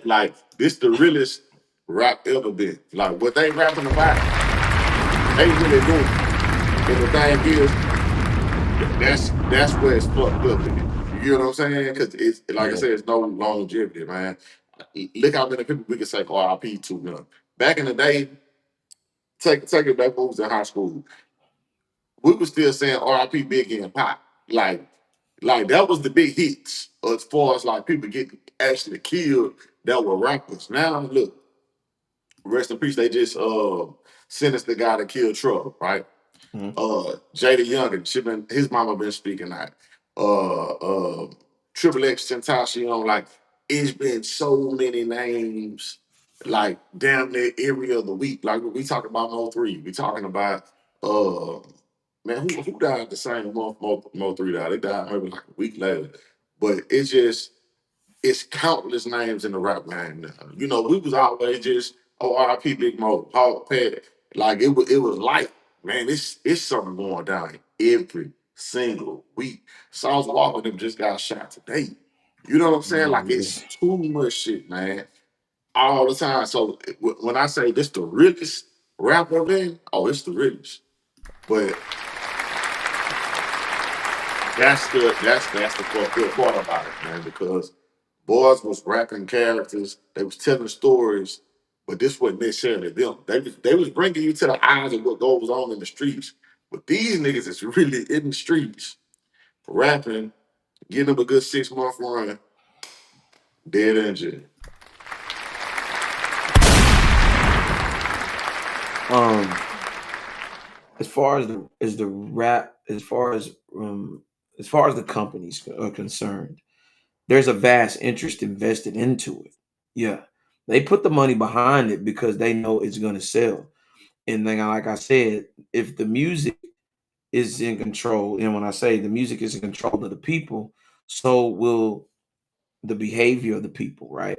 Speaker 9: like, this the realest rap ever been. Like, what they rapping about, they really doing. And the thing is, that's where it's fucked up. You know what I'm saying? Because it's, like I said, it's no longevity, man. Look how many people we can say RIP to now. Back in the day, take it back when we was in high school, we were still saying RIP Biggie and Pop. Like that was the big hits as far as like people getting actually killed that were rappers. Now look, rest in peace, they just sentenced the guy that killed Trouble, right? Jada Youngin, his mama been speaking out. Triple X Tentacion, like it's been so many names, like damn near every other week. Like we talking about Mo3, we talking about man, who died the same month Mo3 died? They died maybe like a week later. But it's just it's countless names in the rap game now. You know, we was always just RIP Big Mo, Paul Pat. Like it was like, man, it's something going down every single week. Sauce Walker them just got shot today. You know what I'm saying? Like it's too much shit, man, all the time. So when I say this the realest rap event, oh, it's the realest. But that's the good part about it, man, because boys was rapping characters, they was telling stories, but this wasn't necessarily them. They was bringing you to the eyes of what goes on in the streets. But these niggas is really in the streets, rapping, getting them a good 6-month run, dead in jail.
Speaker 7: As far as the rap, as far as the companies are concerned, there's a vast interest invested into it. Yeah, they put the money behind it because they know it's going to sell. And then, like I said, if the music is in control, and when I say the music is in control of the people, so will the behavior of the people, right?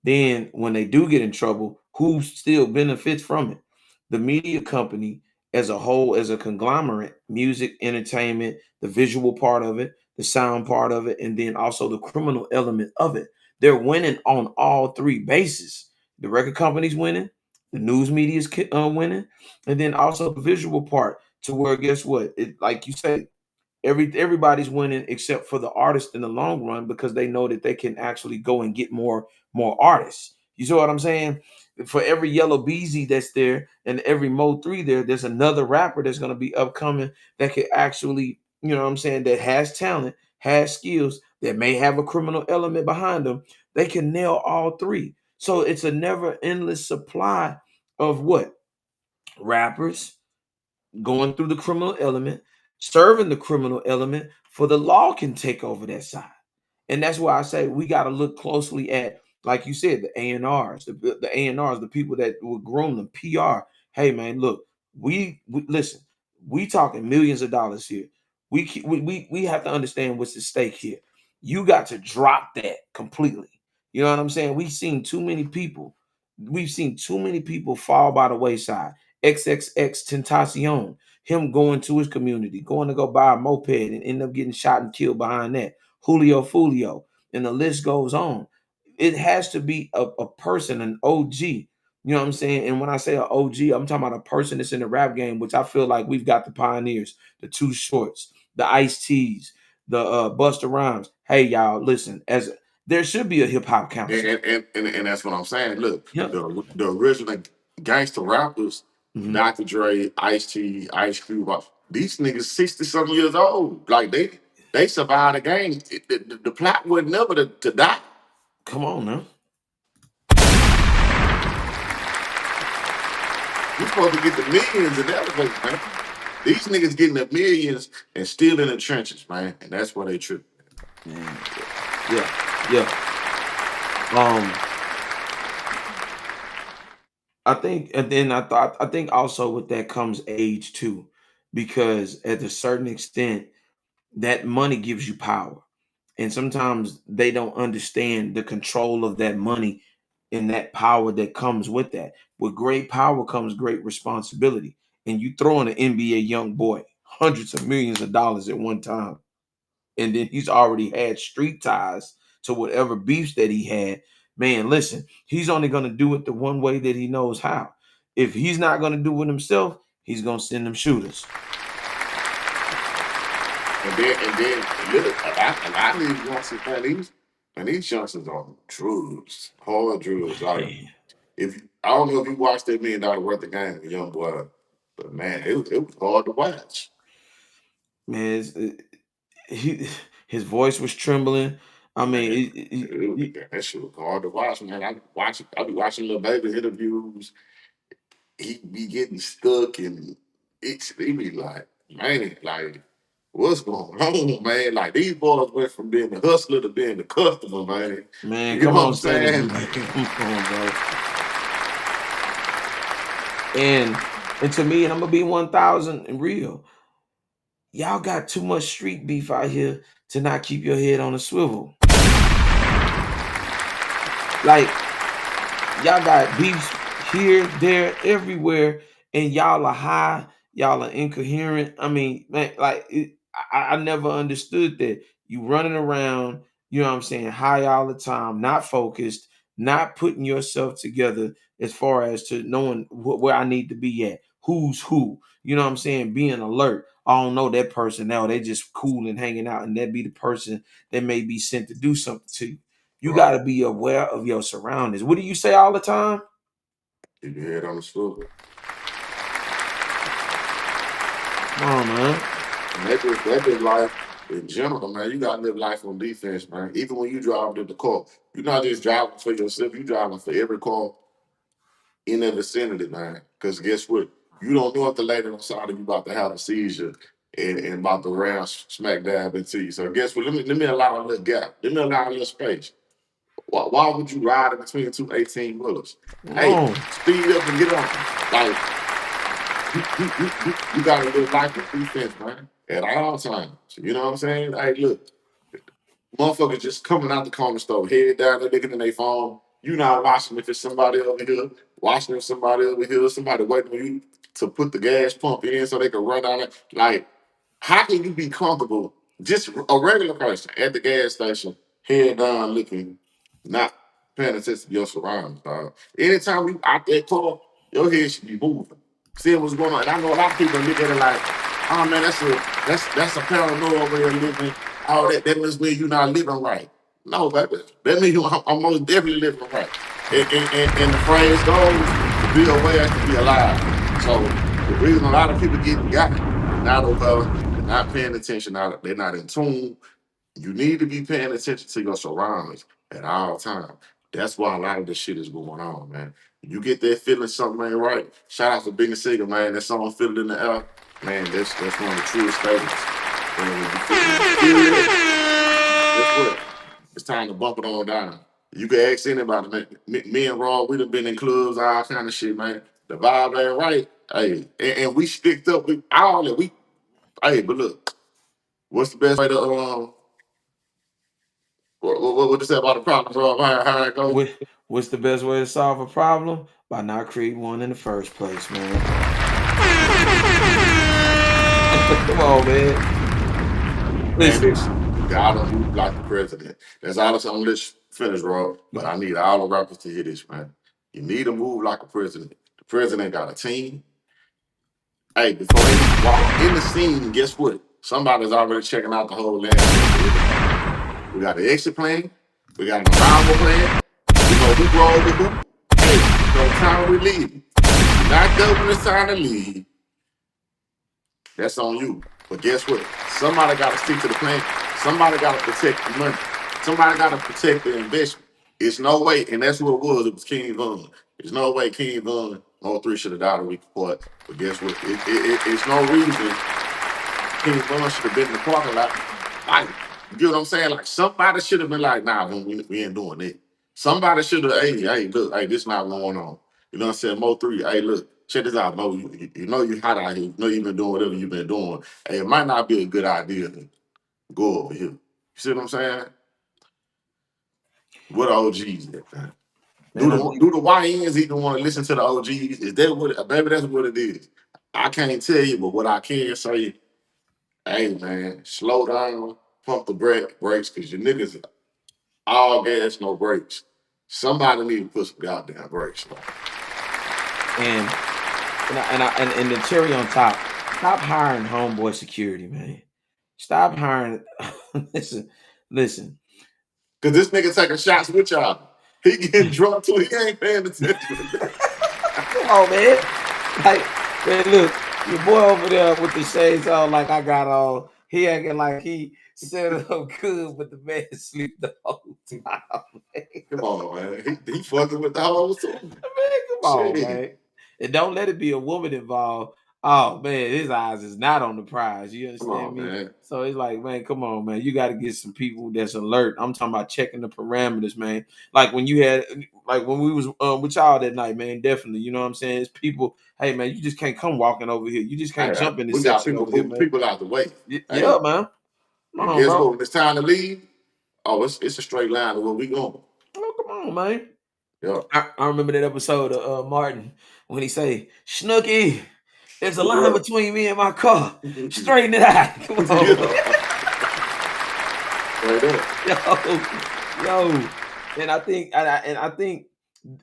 Speaker 7: Then when they do get in trouble, who still benefits from it? The media company as a whole, as a conglomerate, music, entertainment, the visual part of it, the sound part of it, and then also the criminal element of it. They're winning on all three bases. The record company's winning, the news media is winning, and then also the visual part to where, guess what? It, like you say, everybody's winning except for the artist in the long run because they know that they can actually go and get more artists. You see what I'm saying? For every Yellow Beezy that's there and every Mo 3 there's another rapper that's going to be upcoming that could actually, you know what I'm saying, that has talent, has skills, that may have a criminal element behind them. They can nail all three. So it's a never endless supply of what? Rappers going through the criminal element, serving the criminal element, for the law can take over that side. And that's why I say we got to look closely at, like you said, the A&Rs, the A&Rs, the people that will groom them, PR. Hey man, look, we listen, we talking millions of dollars here. We have to understand what's at stake here. You got to drop that completely. You know what I'm saying? We've seen too many people fall by the wayside. XXX Tentacion, him going to his community, going to go buy a moped and end up getting shot and killed behind that. Julio Fulio, and the list goes on. It has to be a person, an OG. You know what I'm saying? And when I say an OG, I'm talking about a person that's in the rap game, which I feel like we've got the pioneers, the Too Shorts, the Ice-T's, the Busta Rhymes. Hey, y'all, listen, there should be a hip-hop council.
Speaker 9: And that's what I'm saying. Look, the original gangster rappers, Dr. Dre, Ice-T, Ice Cube, these niggas 60-something years old. Like they survived the game. The plot was never to die.
Speaker 7: Come on now.
Speaker 9: You supposed to get the millions in the elevator, man. These niggas getting the millions and still in the trenches, man. And that's where they trip.
Speaker 7: Yeah. I think, and then I think also with that comes age too, because at a certain extent, that money gives you power. And sometimes they don't understand the control of that money and that power that comes with that. With great power comes great responsibility. And you throw in an NBA young boy hundreds of millions of dollars at one time, and then he's already had street ties to whatever beefs that he had. Man, listen, he's only going to do it the one way that he knows how. If he's not going to do it himself, he's going to send them shooters.
Speaker 9: And then look, a lot of these youngsters, man, these youngsters on drugs, hard drugs. Like, I don't know if you watched that $1 million worth of game, young boy, but man, it was hard to watch.
Speaker 7: Man, his voice was trembling. I mean,
Speaker 9: that shit was hard to watch, man. I be watching Lil Baby interviews. He be getting stuck, and he be like, man, like, what's going on, man? Like, these boys went from being the hustler to being the customer, man.
Speaker 7: Man,
Speaker 9: you
Speaker 7: come
Speaker 9: know
Speaker 7: on,
Speaker 9: what I'm saying?
Speaker 7: Come on, bro. And to me, and I'm gonna be 1,000 and real. Y'all got too much street beef out here to not keep your head on a swivel. Like y'all got beefs here, there, everywhere, and y'all are high, y'all are incoherent. I mean, man, like I never understood that. You running around, you know what I'm saying, high all the time, not focused, not putting yourself together as far as to knowing where I need to be at, who's who. You know what I'm saying? Being alert. I don't know that person now. They just cool and hanging out, and that be the person that may be sent to do something to you. You got to be aware of your surroundings. What do you say all the time?
Speaker 9: Keep your head on the swivel.
Speaker 7: Come on, man.
Speaker 9: That is life in general, man. You gotta live life on defense, man. Even when you drive to the car, you're not just driving for yourself. You driving for every car in the vicinity, man. Because guess what? You don't know if the lady on the side of you about to have a seizure and about to ram smack dab into you. So guess what? Let me allow a little gap. Let me allow a little space. Why would you ride in between two 18-wheelers? Hey,
Speaker 7: No.
Speaker 9: speed up and get on. Like, you got to live life with defense, man, at all times. You know what I'm saying? Hey, look, motherfuckers just coming out the corner store, head down, they're looking at their phone. You not watching if it's somebody over here, watching if somebody over here, somebody waiting on you to put the gas pump in so they can run on it. Like, how can you be comfortable, just a regular person at the gas station, head down looking, not paying attention to your surroundings, dog? Anytime you out that car, your head should be moving, seeing what's going on. And I know a lot of people look at it like, oh man, that's a paranoia way of living. All that means when you're not living right. No, baby. That means I'm most definitely living right. And the phrase goes, to be aware is to be alive. So the reason a lot of people getting got, they're not aware, they're not paying attention, they're not in tune. You need to be paying attention to your surroundings at all times. That's why a lot of this shit is going on, man. You get that feeling something ain't right. Shout out to Big and Sigga, man. That song "Feel It in the Air," man. That's one of the truest statements. And when you feel it, guess what? It's time to bump it on down. You can ask anybody, man. Me and Raw, we done been in clubs, all kind of shit, man. The vibe ain't right. Hey, and we sticked up with all that. Hey, but look, what's the best way to what you say about the problem, bro? How it goes?
Speaker 7: What's the best way to solve a problem? By not creating one in the first place, man. Come on, man.
Speaker 9: Listen, you gotta move like the president. That's all I'm saying. Let's finish, bro. But I need all the rappers to hear this, man. You need to move like a president. The president got a team. Hey, before they walk in the scene, guess what? Somebody's already checking out the whole land. We got the exit plan. We got an arrival plan. We know who rolled with who. Hey, no time we leave. You're not done when it's time to leave. That's on you. But guess what? Somebody got to stick to the plan. Somebody got to protect the money. Somebody got to protect the investment. It's no way, and that's what it was. It was King Von. There's no way King Von, all three should have died a week apart. But guess what? It's no reason King Von should have been in the parking lot. Like, you get what I'm saying? Like, somebody should have been like, nah, we ain't doing it. Somebody should have, hey, look, hey, this not going on. You know what I'm saying? Mo 3, hey, look, check this out, Mo. You know you hot out here. You know you've been doing whatever you've been doing. Hey, it might not be a good idea to go over here. You see what I'm saying? What the OGs at, man? Do the YNs even want to listen to the OGs? Is that what, maybe that's what it is. I can't tell you, but what I can say, hey, man, slow down, pump the brakes, because your niggas all gas, no brakes. Somebody need to put some goddamn brakes on.
Speaker 7: And the cherry on top, stop hiring homeboy security, man. Stop hiring. Listen.
Speaker 9: Because this nigga taking shots with y'all. He getting drunk too. He ain't paying attention.
Speaker 7: Come on, man. Like, man, look, your boy over there with the shades on, like I got on. He acting like he set up good, but the man sleep the whole time. Man.
Speaker 9: Come on, man. He fucking with the hoes too. Man,
Speaker 7: come on, man. And don't let it be a woman involved. Oh man, his eyes is not on the prize. You understand me?
Speaker 9: Man.
Speaker 7: So it's like, man, come on, man. You got to get some people that's alert. I'm talking about checking the parameters, man. Like when you had, like when we was with y'all that night, man. Definitely, you know what I'm saying? It's people. Hey, man, you just can't come walking over here. You just can't jump in this section over here, man.
Speaker 9: People out the way.
Speaker 7: Yeah, man.
Speaker 9: Guess what? When it's time to leave, it's a straight line to where we going.
Speaker 7: Oh, come on, man.
Speaker 9: Yeah.
Speaker 7: I remember that episode of Martin when he say, Snooky, there's a line between me and my car. Straighten it out. Come on.
Speaker 9: Right there.
Speaker 7: Yo. And I think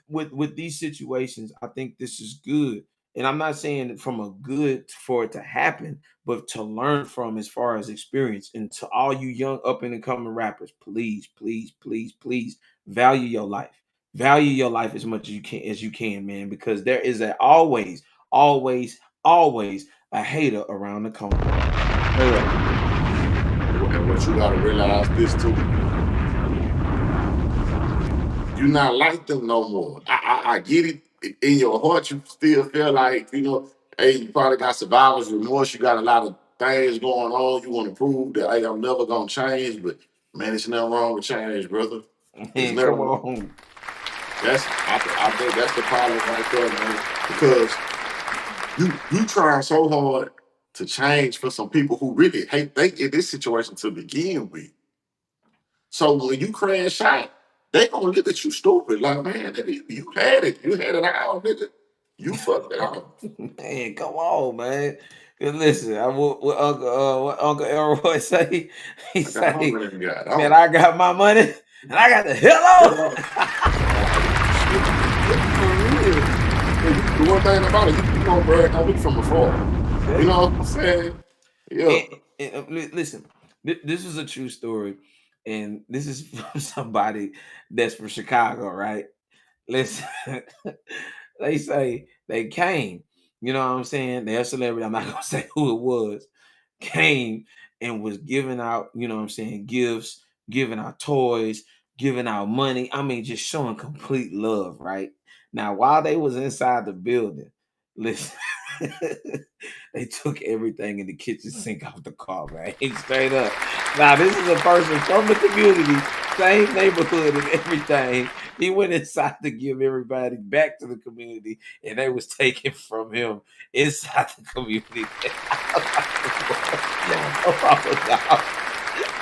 Speaker 7: with these situations, I think this is good. And I'm not saying from a good for it to happen, but to learn from as far as experience. And to all you young up and coming rappers, please, please, please, please value your life. Value your life as much as you can, man, because there is always a hater around the corner.
Speaker 9: And what you gotta realize this too. You're not like them no more. I get it. In your heart, you still feel like, hey, you probably got survivor's remorse. You got a lot of things going on. You want to prove that, hey, I'm never gonna change. But man, there's nothing wrong with change, brother. There's never wrong. I think that's the problem right there, man. Because you trying so hard to change for some people who really hate they in this situation to begin with. So when you crash out, they gonna look at you stupid. Like, man, you had it. You had it all, nigga. You fucked it up.
Speaker 7: Man, come on, man. Listen, what Uncle Elroy say? He say, man, I got my money and I got the hell
Speaker 9: The one thing about it, you gonna brag on me from afar. You know what I'm saying? Yeah.
Speaker 7: And listen, this is a true story, and this is from somebody that's from Chicago, right? Listen, they say they came. You know what I'm saying? They're a celebrity. I'm not gonna say who it was. Came and was giving out, you know what I'm saying, gifts, giving out toys, giving out money. I mean, just showing complete love, right? Now, while they was inside the building, listen, they took everything in the kitchen sink off the car, man. Straight up. Now, this is a person from the community, same neighborhood and everything. He went inside to give everybody back to the community, and they was taken from him inside the community.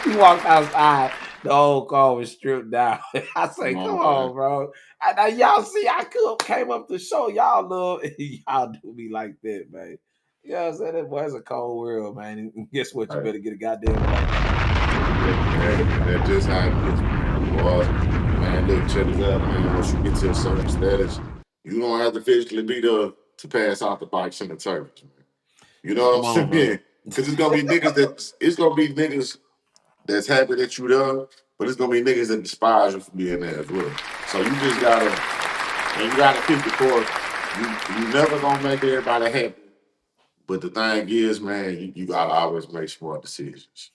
Speaker 7: He walked outside. The whole car was stripped down. I say, come on, bro. Now y'all see, I came up to show y'all love, and y'all do me like that, man. You know what I'm saying? That boy's a cold world, man. And guess what? You better get a goddamn life.
Speaker 9: That's just how it is, man. Boys, man, look, check this out, man. Once you get to a certain status, you don't have to physically be there to pass out the bikes and the turkeys, man. You know what I'm saying? Because it's gonna be niggas that's happy that you there, but it's gonna be niggas that despise you for being there as well. So you just gotta pick the course. You never gonna make everybody happy. But the thing is, man, you gotta always make smart decisions.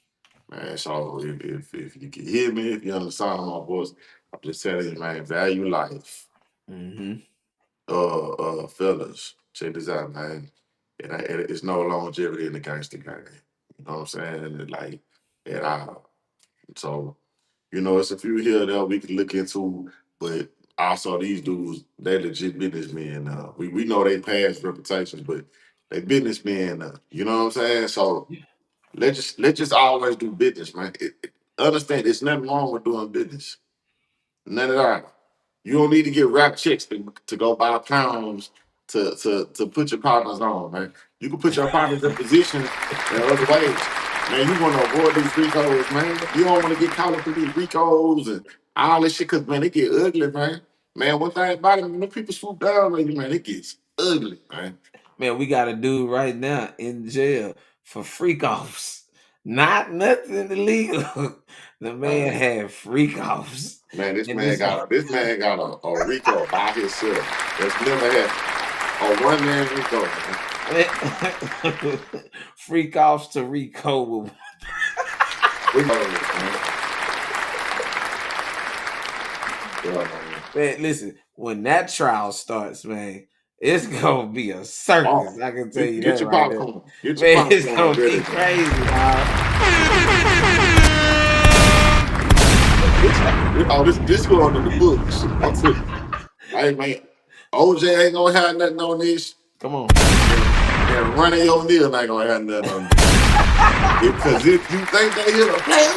Speaker 9: Man, so if you can hear me, if you understand my voice, I'm just telling you, man, value life. Fellas, check this out, man. It's no longevity in the gangster gang. You know what I'm saying? Like, at all. So, it's a few here that we can look into, but also these dudes, they legit businessmen. We know they past reputations, but they businessmen. You know what I'm saying? So let's just always do business, man. Understand, there's nothing wrong with doing business. None at all. You don't need to get rap checks to go buy pounds to put your partners on, man. You can put your partners in position in other ways. Man, you want to avoid these Ricos, man. You don't want to get caught up in these Ricos and all this shit, because, man, it get ugly, man. Man, one thing about it, when people swoop down on you, man, it gets ugly, man.
Speaker 7: Man, we got a dude right now in jail for freak offs. Not nothing illegal. The man had freak offs.
Speaker 9: Man, this man got a Rico by himself. That's never had a one-man Rico, man.
Speaker 7: Freak offs to Rico. Man, listen, when that trial starts, man, it's gonna be a circus. I can tell you that.
Speaker 9: Your
Speaker 7: right
Speaker 9: popcorn.
Speaker 7: there.
Speaker 9: Get your
Speaker 7: Man,
Speaker 9: popcorn.
Speaker 7: it's gonna be crazy,
Speaker 9: dog. This going to the books. Hey, man, OJ ain't gonna have nothing on this.
Speaker 7: Come on.
Speaker 9: And Ronnie O'Neal ain't gonna have nothing on this. Because if you think they hit a player,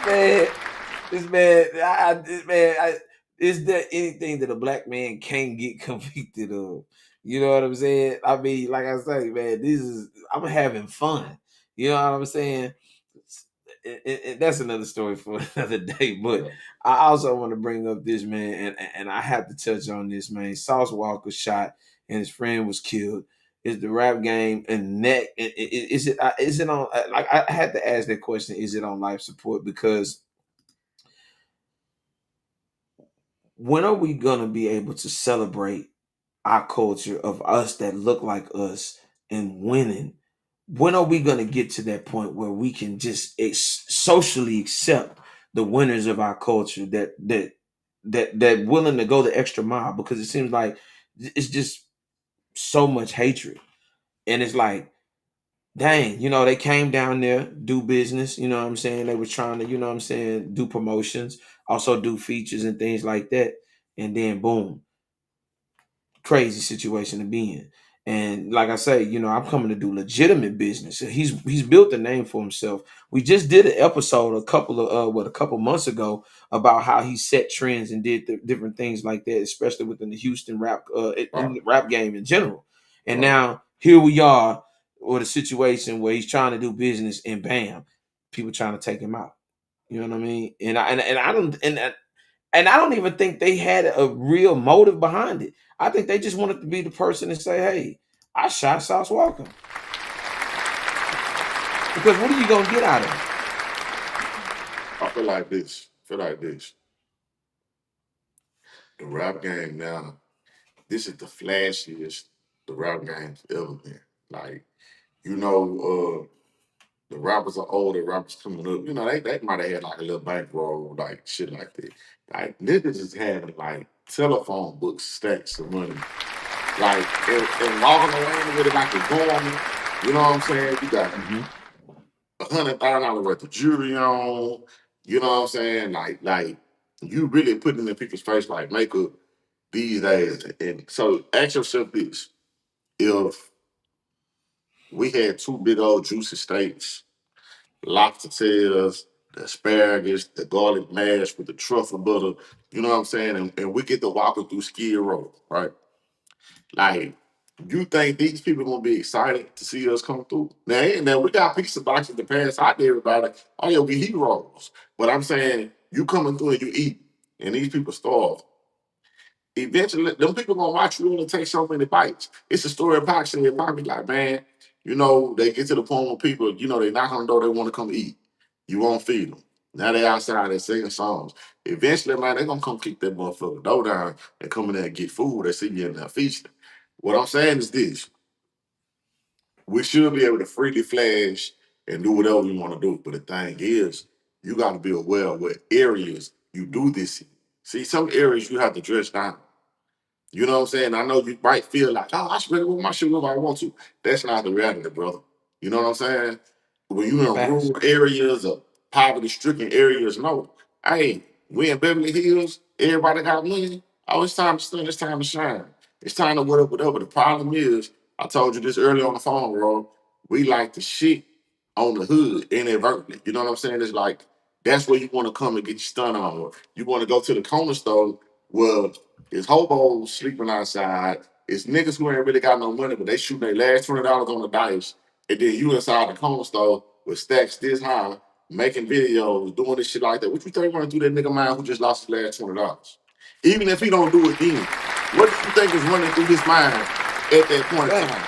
Speaker 7: man, This man, is there anything that a black man can't get convicted of? You know what I'm saying? I mean, like I say, man, I'm having fun. You know what I'm saying? That's another story for another day. But I also want to bring up this man, and I have to touch on this, man. Sauce Walker shot and his friend was killed. Is the rap game and neck? Is it on? Like I had to ask that question. Is it on life support? Because when are we gonna be able to celebrate our culture of us that look like us and winning? When are we gonna get to that point where we can just socially accept the winners of our culture that willing to go the extra mile? Because it seems like it's just so much hatred, and it's like, dang, they came down there, do business, you know what I'm saying? They were trying to, do promotions, also do features and things like that. And then boom, crazy situation to be in. And like I say, I'm coming to do legitimate business. He's built a name for himself. We just did an episode a couple months ago about how he set trends and did different things like that, especially within the Houston rap in the rap game in general. And now here we are with a situation where he's trying to do business and bam, people trying to take him out. You know what I mean? And I don't even think they had a real motive behind it. I think they just wanted to be the person and say, hey, I shot Sauce Walker. Because what are you going to get out of it?
Speaker 9: I feel like this. The rap game now, this is the flashiest the rap game's ever been. Like, the rappers are older, rappers coming up, they might have had like a little bankroll, like shit like that. Like, niggas just having like telephone books, stacks of money. Like, and walking around with it like a garment. You know what I'm saying? You got $100,000 worth of jewelry on. You know what I'm saying? Like you really putting in people's face like makeup these days. And so ask yourself this: if we had two big old juicy steaks, lobster tails, the asparagus, the garlic mash with the truffle butter, you know what I'm saying? And we get to walking through Skid Row, right? Like, you think these people gonna be excited to see us come through? Now we got pizza boxes to pass out to everybody. Oh yeah, we heroes. But I'm saying you coming through and you eat, and these people starve. Eventually, them people gonna watch you only take so many bites. It's a story of Pac saying, Pac be like, man, they get to the point where people, they knock on the door, they want to come eat. You won't feed them. Now they outside, they singing songs. Eventually, man, they gonna come kick that motherfucker door down and come in there and get food. They see you in there feasting. What I'm saying is this: we should be able to freely flash and do whatever we want to do. But the thing is, you got to be aware of what areas you do this in. See, some areas you have to dress down. You know what I'm saying? I know you might feel like, oh, I should wear my shit if I want to. That's not the reality, brother. You know what I'm saying? When you in
Speaker 7: Facts.
Speaker 9: rural areas or poverty-stricken areas, no. Hey, we in Beverly Hills, everybody got money. Oh, it's time to stunt, it's time to shine. It's time to whatever. The problem is, I told you this earlier on the phone, bro. We like to shit on the hood inadvertently. You know what I'm saying? It's like, that's where you want to come and get your stun on. Or you want to go to the corner store where it's hobos sleeping outside. It's niggas who ain't really got no money, but they shooting their last $20 on the dice. And then you inside the corner store with stacks this high, making videos, doing this shit like that. What you think running through that nigga mind who just lost his last $20? Even if he don't do it then, what do you think is running through his mind at that point in time?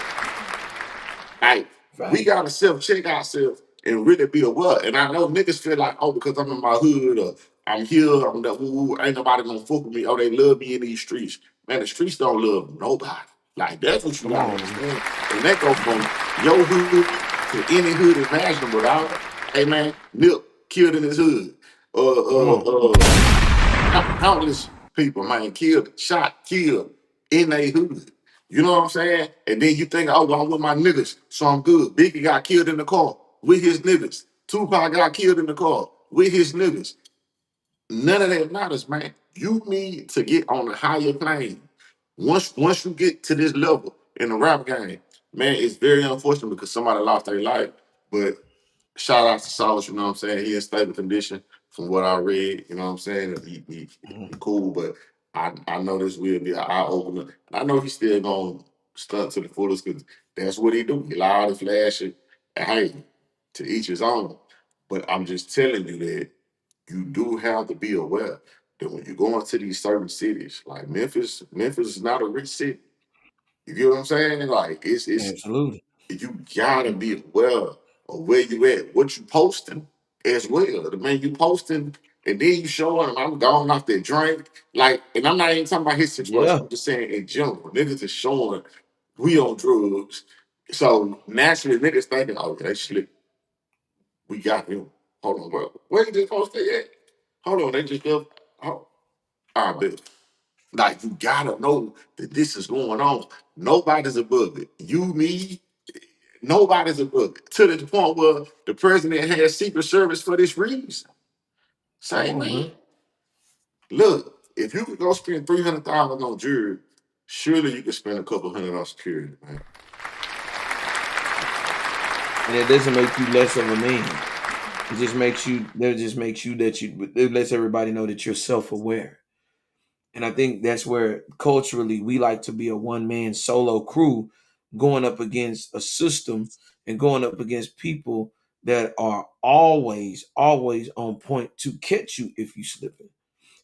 Speaker 9: Like, we gotta self-check ourselves and really be aware. And I know niggas feel like, oh, because I'm in my hood or I'm here, I'm that ain't nobody gonna fuck with me. Oh, they love me in these streets. Man, the streets don't love nobody. Like, that's what you gotta understand. And that goes from your hood to any hood imaginable, dog. Hey man, Nip killed in his hood. Countless people, man, shot, killed in their hood. You know what I'm saying? And then you think, oh, well, I'm with my niggas, so I'm good. Biggie got killed in the car with his niggas. Tupac got killed in the car with his niggas. None of that matters, man. You need to get on a higher plane. Once you get to this level in the rap game, man, it's very unfortunate because somebody lost their life. But shout out to Sauce, you know what I'm saying? He in stable condition from what I read, you know what I'm saying? He cool, but I know this will be an eye opener. I know he's still gonna stunt to the fullest because that's what he do. He loud and flashy. And hey, to each his own. But I'm just telling you that you do have to be aware that when you go into these certain cities, like Memphis is not a rich city. You get what I'm saying? Like it's
Speaker 7: Absolutely.
Speaker 9: you gotta be aware of where you at, what you posting as well. The man you posting, and then you showing them I'm going off that drink. Like, and I'm not even talking about his situation.
Speaker 7: Yeah.
Speaker 9: I'm just saying in general, niggas is showing we on drugs. So naturally, niggas thinking, oh, they slip. We got him. Hold on, bro. Where you just supposed to stay at? Hold on, they just left. Oh, I bet. Like, you gotta know that this is going on. Nobody's above it. You, me, nobody's above it. To the point where the president has Secret Service for this reason.
Speaker 7: Come
Speaker 9: Say,
Speaker 7: on,
Speaker 9: man,
Speaker 7: man.
Speaker 9: look, if you could go spend 300,000 on jury, surely you could spend a couple hundred on security, man.
Speaker 7: And it doesn't make you less of a man. It just makes you it lets everybody know that you're self-aware. And I think that's where culturally we like to be a one-man solo crew going up against a system and going up against people that are always, always on point to catch you if you slipping.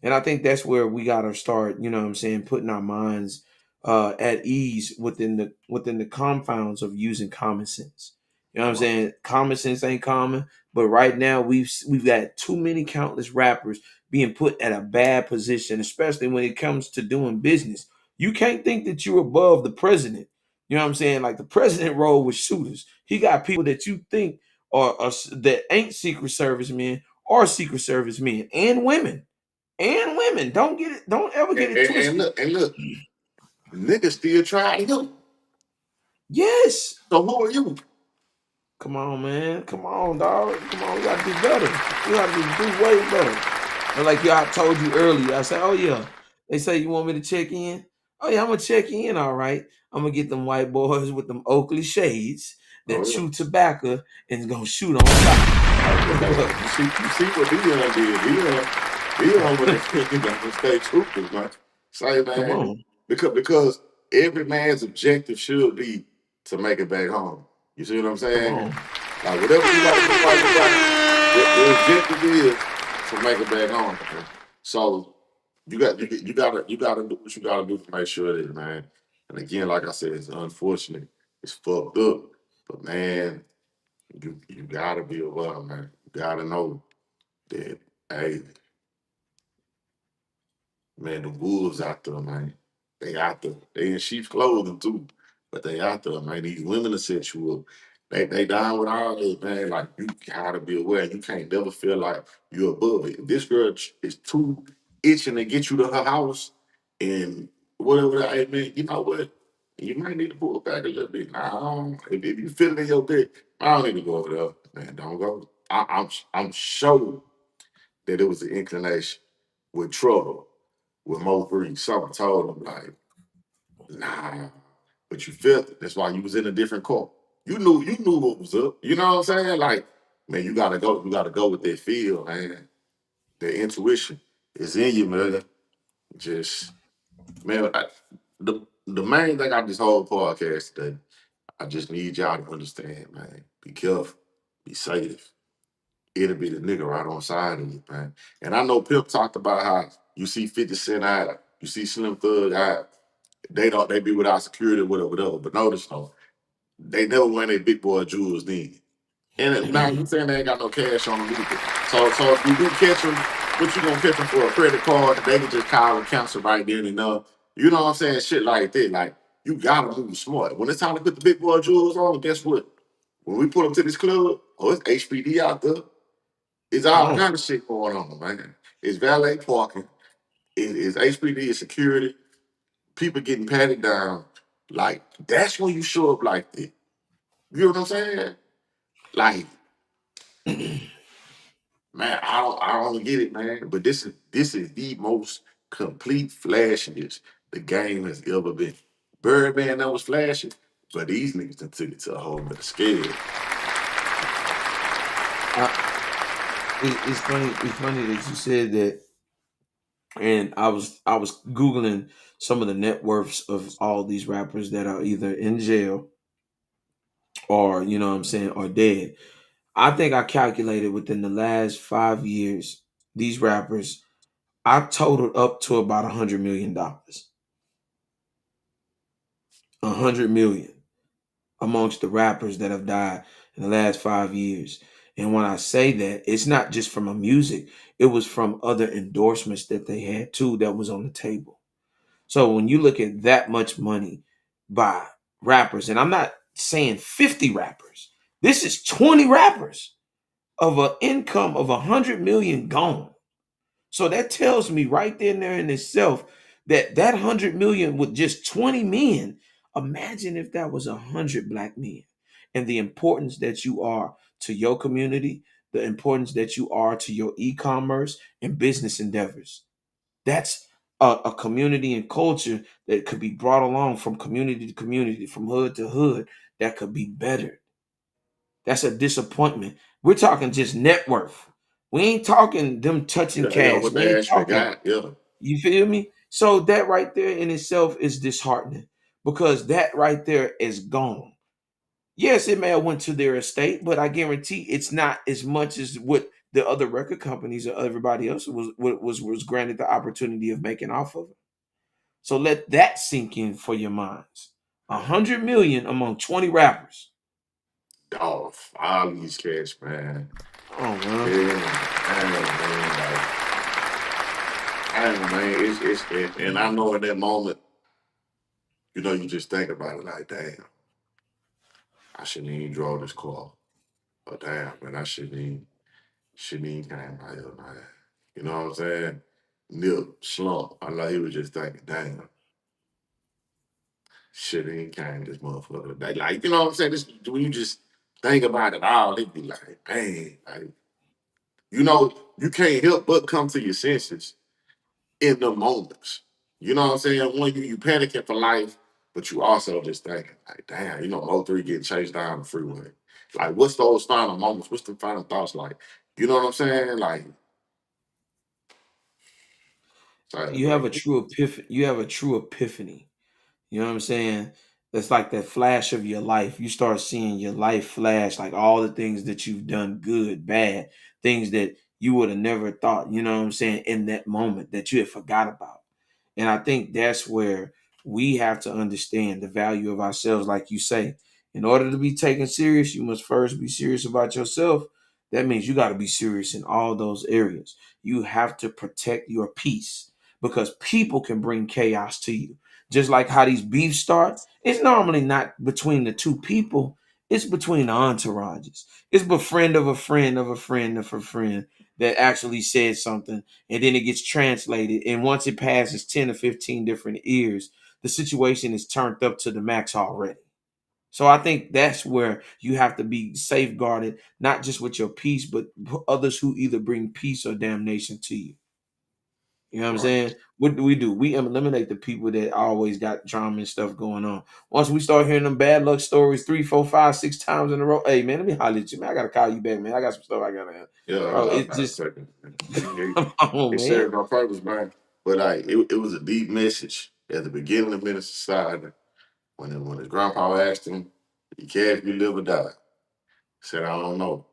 Speaker 7: And I think that's where we gotta start, you know what I'm saying, putting our minds at ease within the confounds of using common sense. You know what I'm saying? Common sense ain't common, but right now we've got too many countless rappers being put at a bad position, especially when it comes to doing business. You can't think that you're above the president. You know what I'm saying? Like the president role with shooters. He got people that you think are that ain't Secret Service men or Secret Service men and women. And women. Don't ever get it twisted.
Speaker 9: And look, niggas still trying to help.
Speaker 7: Yes.
Speaker 9: So who are you?
Speaker 7: Come on, man. Come on, dog. Come on, we gotta do better. We gotta do way better. And like y'all told you earlier, I said, oh yeah. They say you want me to check in? Oh yeah, I'm gonna check in, all right. I'm gonna get them white boys with them Oakley shades that chew tobacco and gonna shoot on top.
Speaker 9: You see what Deandre did. Deandre with the state troopers, man. Say,
Speaker 7: Come
Speaker 9: man,
Speaker 7: on.
Speaker 9: because every man's objective should be to make it back home. You see what I'm
Speaker 7: Come
Speaker 9: saying?
Speaker 7: on.
Speaker 9: Like whatever you gotta do, like the objective is to make it back home. Man. So you gotta do what you gotta do to make sure that, man. And again, like I said, it's unfortunate, it's fucked up, but man, you gotta be aware, man. You gotta know that, hey, man, the wolves out there, man. They out there. They in sheep's clothing too, but they out there, man. These women are sexual. They down with all this, man. Like you gotta be aware. You can't never feel like you're above it. If this girl is too itching to get you to her house and whatever that, hey, man, you know what? You might need to pull back a little bit. Nah, if you feel it in your dick, I don't need to go over there. Man, don't go. I'm sure that it was an inclination with trouble with Mo Bric. Something told him like, nah, but you felt it. That's why you was in a different court. You knew what was up. You know what I'm saying? Like, man, you gotta go with that feel, man. The intuition is in you, man. Just, man, the main thing out this whole podcast today, I just need y'all to understand, man. Be careful, be safe. It'll be the nigga right on side of you, man. And I know Pimp talked about how you see 50 Cent out, you see Slim Thug out, they be without security, whatever. But notice though, they never wear their big boy jewels then. And now you saying they ain't got no cash on them either. So if you do catch them, what you gonna catch them for a credit card that they can just call and cancel right then and there. You know what I'm saying? Shit like that. Like you gotta move smart. When it's time to put the big boy jewels on, guess what? When we pull up to this club, oh, it's HPD out there. It's all kind of shit going on, man. It's valet parking. It's HPD, it's security. People getting patted down. Like, that's when you show up like that. You know what I'm saying? Like, man, I don't get it, man. But this is the most complete flashiness the game has ever been. Birdman that was flashing, but these niggas done took it to a whole nother scale.
Speaker 7: It's funny. It's funny that you said that. And I was googling some of the net worths of all these rappers that are either in jail or what I'm saying, or dead. I think I calculated within the last 5 years, these rappers I totaled up to about $100 million. $100 million amongst the rappers that have died in the last 5 years. And when I say that, it's not just from a music, it was from other endorsements that they had too that was on the table. So when you look at that much money by rappers, and I'm not saying 50 rappers, this is 20 rappers of an income of 100 million gone. So that tells me right there in itself that 100 million with just 20 men. Imagine if that was 100 black men, and the importance that you are to your community, the importance that you are to your e-commerce and business endeavors. That's a community and culture that could be brought along from community to community, from hood to hood, that could be better. That's a disappointment. We're talking just net worth. We ain't talking them touching
Speaker 9: Yeah,
Speaker 7: cash.
Speaker 9: what
Speaker 7: We
Speaker 9: they
Speaker 7: ain't
Speaker 9: actually
Speaker 7: talking.
Speaker 9: got, yeah.
Speaker 7: You feel me? So that right there in itself is disheartening, because that right there is gone. Yes, it may have went to their estate, but I guarantee it's not as much as what the other record companies or everybody else was granted the opportunity of making off of it. So let that sink in for your minds. 100 million among 20 rappers.
Speaker 9: Dog, all these cats, man.
Speaker 7: Oh man.
Speaker 9: Man, and I know in that moment, you just think about it like, damn, I shouldn't even draw this call. Or damn, man, I shouldn't even came out here, man. You know what I'm saying? Nip, slump. I know he was just thinking, damn, shouldn't even came this motherfucker today. Like, you know what I'm saying? This, when you just think about it all, it be like, man, like, you can't help but come to your senses in the moments. You know what I'm saying? When you panicking for life, but you also just thinking, like, damn, Mo3 getting chased down the freeway. Like, what's those final moments? What's the final thoughts like? You know what I'm saying? Like, sorry,
Speaker 7: You
Speaker 9: bro.
Speaker 7: have a true epiphany. You have a true epiphany. You know what I'm saying? That's like that flash of your life. You start seeing your life flash, like all the things that you've done, good, bad, things that you would have never thought, you know what I'm saying, in that moment that you had forgot about. And I think that's where we have to understand the value of ourselves. Like you say, in order to be taken serious, you must first be serious about yourself. That means you got to be serious in all those areas. You have to protect your peace, because people can bring chaos to you. Just like how these beefs start, it's normally not between the two people, it's between the entourages. It's a friend of a friend of a friend of a friend that actually said something, and then it gets translated. And once it passes 10 or 15 different ears, the situation is turned up to the max already. So I think that's where you have to be safeguarded, not just with your peace, but others who either bring peace or damnation to you. You know what I'm
Speaker 9: Right.
Speaker 7: saying? What do? We eliminate the people that always got drama and stuff going on. Once we start hearing them bad luck stories 3, 4, 5, 6 times in a row, hey man, let me holler at you, man. I gotta call you back, man. I got some stuff I gotta have.
Speaker 9: Yeah,
Speaker 7: Bro,
Speaker 9: I
Speaker 7: it
Speaker 9: got a
Speaker 7: just
Speaker 9: second.
Speaker 7: come on,
Speaker 9: It
Speaker 7: man.
Speaker 9: served no purpose, man. But like, it was a deep message at the beginning of Minister Side when his grandpa asked him, "You care if you live or die?" He said, "I don't know."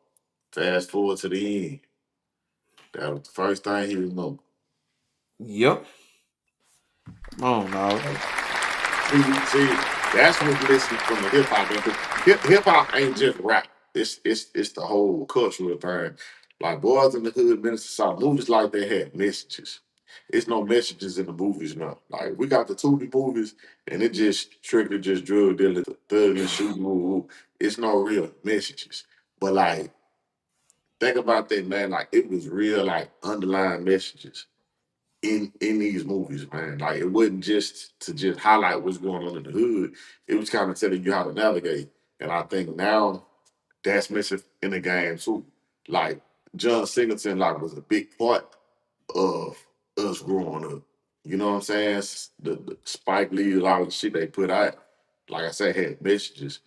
Speaker 9: Fast forward to the end. That was the first thing he remembered.
Speaker 7: Yep. Come on, dog.
Speaker 9: See, that's what's missing from the hip hop. Hip hop ain't just rap. It's the whole cultural thing. Like Boys in the Hood, Minister South, movies like they had messages. It's no messages in the movies now. Like we got the Tubi movies, and it just strictly just drug dealing, thug and shooting. Woo, woo. It's no real messages. But like, think about that, man. Like it was real, like underlying messages in these movies, man. Like it wasn't just to just highlight what's going on in the hood. It was kind of telling you how to navigate. And I think now that's missing in the game too. Like John Singleton, like was a big part of us growing up. You know what I'm saying? The Spike Lee, a lot of the shit they put out, like I said, had messages.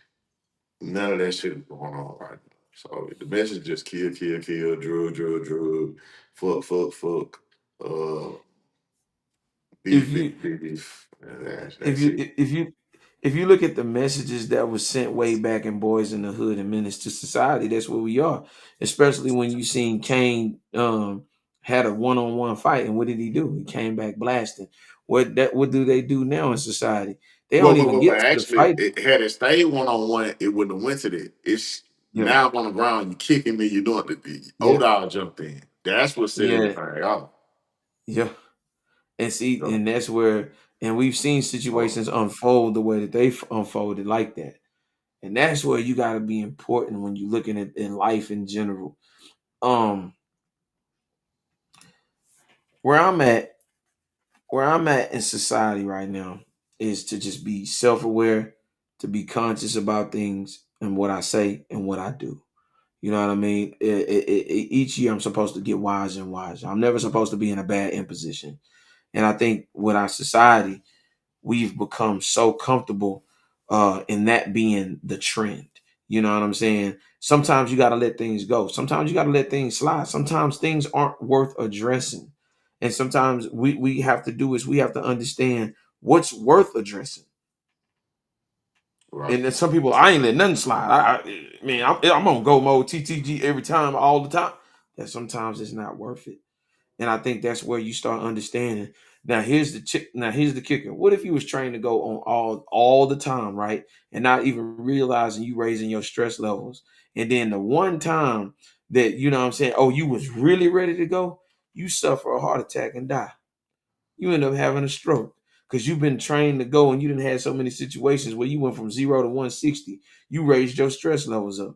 Speaker 9: None of that shit is going on right now. So the message just kill, drug, fuck,
Speaker 7: If
Speaker 9: beef,
Speaker 7: you
Speaker 9: beef.
Speaker 7: if
Speaker 9: That's
Speaker 7: you
Speaker 9: it.
Speaker 7: if you look at the messages that was sent way back in Boys in the Hood and Menace to Society, that's where we are. Especially when you seen Kane had a one-on-one fight, and what did he do? He came back blasting. What do they do now in society? They don't even
Speaker 9: But
Speaker 7: get to the
Speaker 9: actually,
Speaker 7: fight.
Speaker 9: had it stayed 1-on-1, it wouldn't have went to that. It's
Speaker 7: Yeah,
Speaker 9: now I'm on the ground, you kicking me, you doing the
Speaker 7: yeah,
Speaker 9: Odell jumped in. That's what set
Speaker 7: yeah,
Speaker 9: everything off.
Speaker 7: yeah. And see,
Speaker 9: So,
Speaker 7: and that's where, and we've seen situations unfold the way that they unfolded like that. And that's where you got to be important when you're looking at in life in general. Um, where I'm at, where I'm at in society right now is to just be self-aware, to be conscious about things and what I say and what I do. You know what I mean? Each year I'm supposed to get wiser and wiser. I'm never supposed to be in a bad imposition. And I think with our society, we've become so comfortable in that being the trend. You know what I'm saying? Sometimes you got to let things go. Sometimes you got to let things slide. Sometimes things aren't worth addressing. And sometimes we have to do is we have to understand what's worth addressing.
Speaker 9: right.
Speaker 7: And then some people, I ain't let nothing slide. I'm on go mode TTG every time, all the time. That sometimes it's not worth it. And I think that's where you start understanding. Now here's the kicker. What if you was trained to go on all the time, right? And not even realizing you raising your stress levels. And then the one time that, you know what I'm saying, oh, you was really ready to go, you suffer a heart attack and die. You end up having a stroke because you've been trained to go and you didn't have so many situations where you went from 0 to 160. You raised your stress levels up.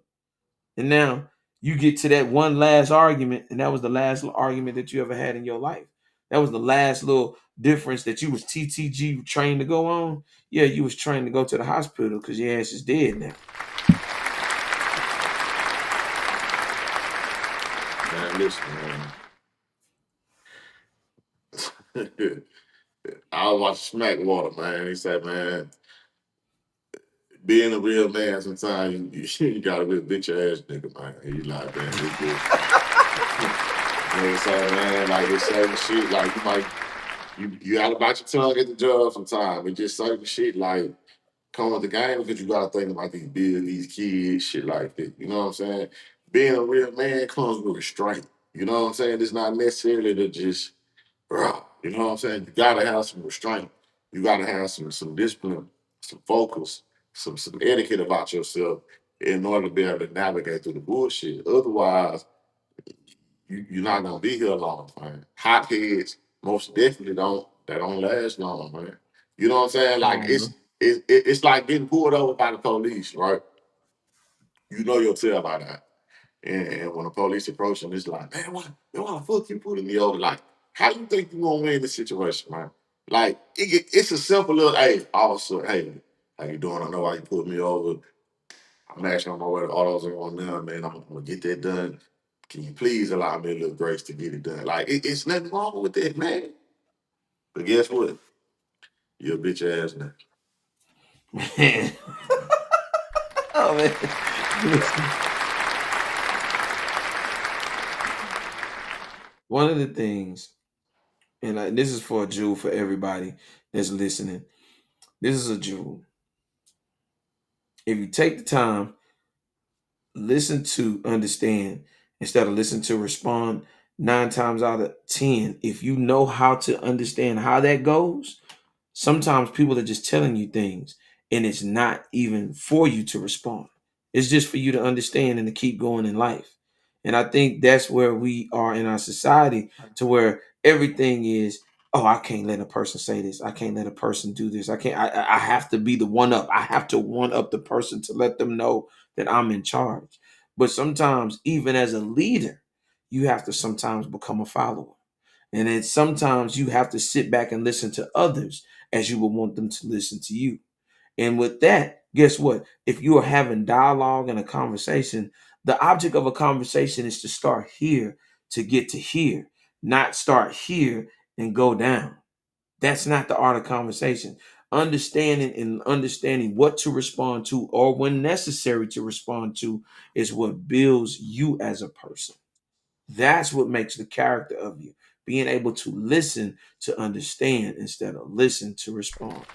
Speaker 7: And now you get to that one last argument, and that was the last argument that you ever had in your life. That was the last little difference that you was TTG trained to go on. Yeah, you was trained to go to the hospital because your ass is dead now.
Speaker 9: Man, listen, man. I was watching Smack Water, man. He said, man, being a real man, sometimes you gotta be a bitch ass nigga, man. He like, man, this bitch. Nigga say, man, like it's certain shit, like you out about your tongue at the job sometimes. It's just certain shit like come with the game because you gotta think about these bills, these kids, shit like that. You know what I'm saying? Being a real man comes with restraint. You know what I'm saying? It's not necessarily to just you know what I'm saying? You gotta have some restraint. You gotta have some discipline, some focus, some etiquette about yourself in order to be able to navigate through the bullshit. Otherwise, you're not gonna be here long, man. Hotheads most definitely don't last long, man. You know what I'm saying? Like it's like getting pulled over by the police, right? You know your tail by that. And when the police approach them, it's like, man, why the fuck you pulling me over? Like, how you think you gonna win this situation, man? Like, it's a simple little, hey, officer, hey, how you doing? I know why you pulled me over. I'm actually on my way to AutoZone now, man. I'm gonna get that done. Can you please allow me a little grace to get it done? Like, it's nothing wrong with that, man. But guess what? You're a bitch ass now.
Speaker 7: Man. Oh man. One of the things, and this is for a jewel for everybody that's listening. This is a jewel. If you take the time, listen to understand instead of listen to respond, 9 times out of 10, if you know how to understand how that goes, sometimes people are just telling you things and it's not even for you to respond. It's just for you to understand and to keep going in life. And I think that's where we are in our society, to where everything is, oh, I can't let a person say this. I can't let a person do this. I have to be the one up. I have to one up the person to let them know that I'm in charge. But sometimes, even as a leader, you have to sometimes become a follower. And then sometimes you have to sit back and listen to others as you would want them to listen to you. And with that, guess what? If you are having dialogue and a conversation, the object of a conversation is to start here to get to here, not start here and go down. That's not the art of conversation. understanding what to respond to, or when necessary to respond to, is what builds you as a person. That's what makes the character of you. Being able to listen to understand instead of listen to respond.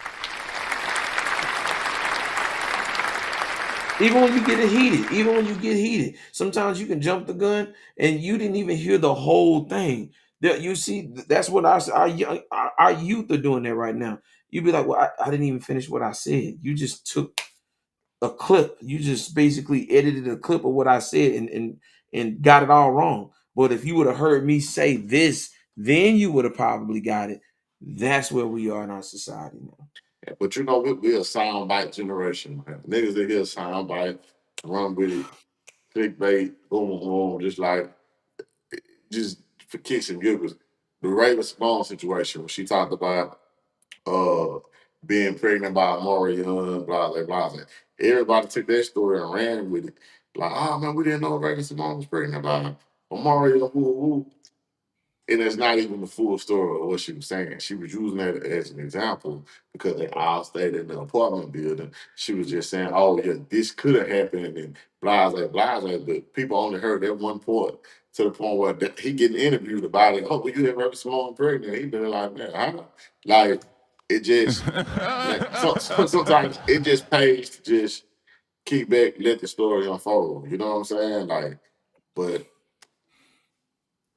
Speaker 7: Even when you get heated, sometimes you can jump the gun and you didn't even hear the whole thing. You see, that's what our youth are doing that right now. You'd be like, well, I didn't even finish what I said. You just took a clip. You just basically edited a clip of what I said and got it all wrong. But if you would have heard me say this, then you would have probably got it. That's where we are in our society now.
Speaker 9: Yeah, but you know, we a soundbite generation, man. Niggas that hear a soundbite, run with it, clickbait, boom, boom, boom, just for kicks and giggles. The Raven Simone situation, when she talked about uh being pregnant by Amari Young, blah, blah, blah, blah. Everybody took that story and ran with it. Like, oh man, we didn't know Raven Simone was pregnant by Amari Young, woo, woo. And it's not even the full story of what she was saying. She was using that as an example because they all stayed in the apartment building. She was just saying, oh, yeah, this could have happened and blah, blah, blah, blah. But people only heard that one part to the point where he getting interviewed about it. Oh, well, you have Raven Simone pregnant. He been like, man, huh? Like, it just, like, sometimes it just pays to just keep back, let the story unfold. You know what I'm saying? Like, but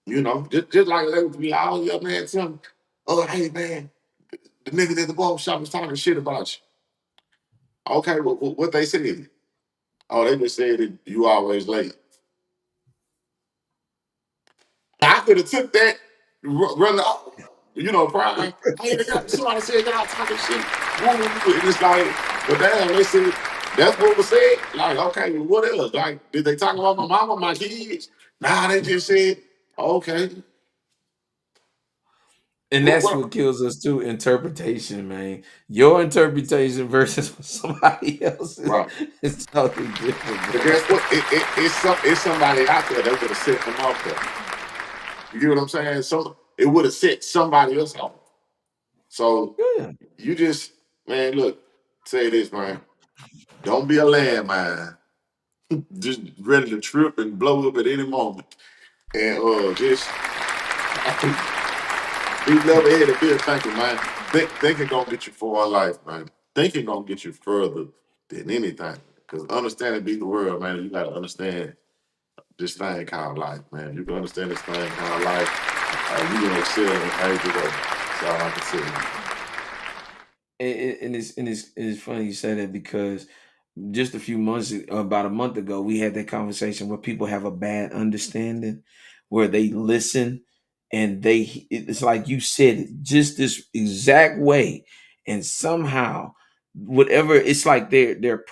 Speaker 9: you know, just like that would be all your man tell me, oh, hey man, the nigga at the barber shop was talking shit about you. Okay, well, what they said? Oh, they just said that you always late. I could have took that, run the, you know, probably, hey, somebody said y'all talking shit. And it's like, but damn, they said, that's what was said. Like, okay, well, what else? Like, did they talk about my mama, my kids? Nah, they just said, okay.
Speaker 7: And that's what kills us too, interpretation, man. Your interpretation versus somebody else's is totally different.
Speaker 9: But guess what? It's somebody out there that would have set them off there. You get what I'm saying? So it would have set somebody else off. So you just, man, look, say this, man. Don't be a landmine. Just ready to trip and blow up at any moment. And just be level-headed, be a thinker, man. Thinking gonna get you far in life, man. Thinking gonna get you further than anything. Because understanding beat the world, man. You gotta understand this thing called life, man. You can understand this thing called life. You can excel in every way. That's all I can say.
Speaker 7: And it's funny you say that because just about a month ago, we had that conversation where people have a bad understanding, where they listen and it's like you said it just this exact way, and somehow whatever, it's like they're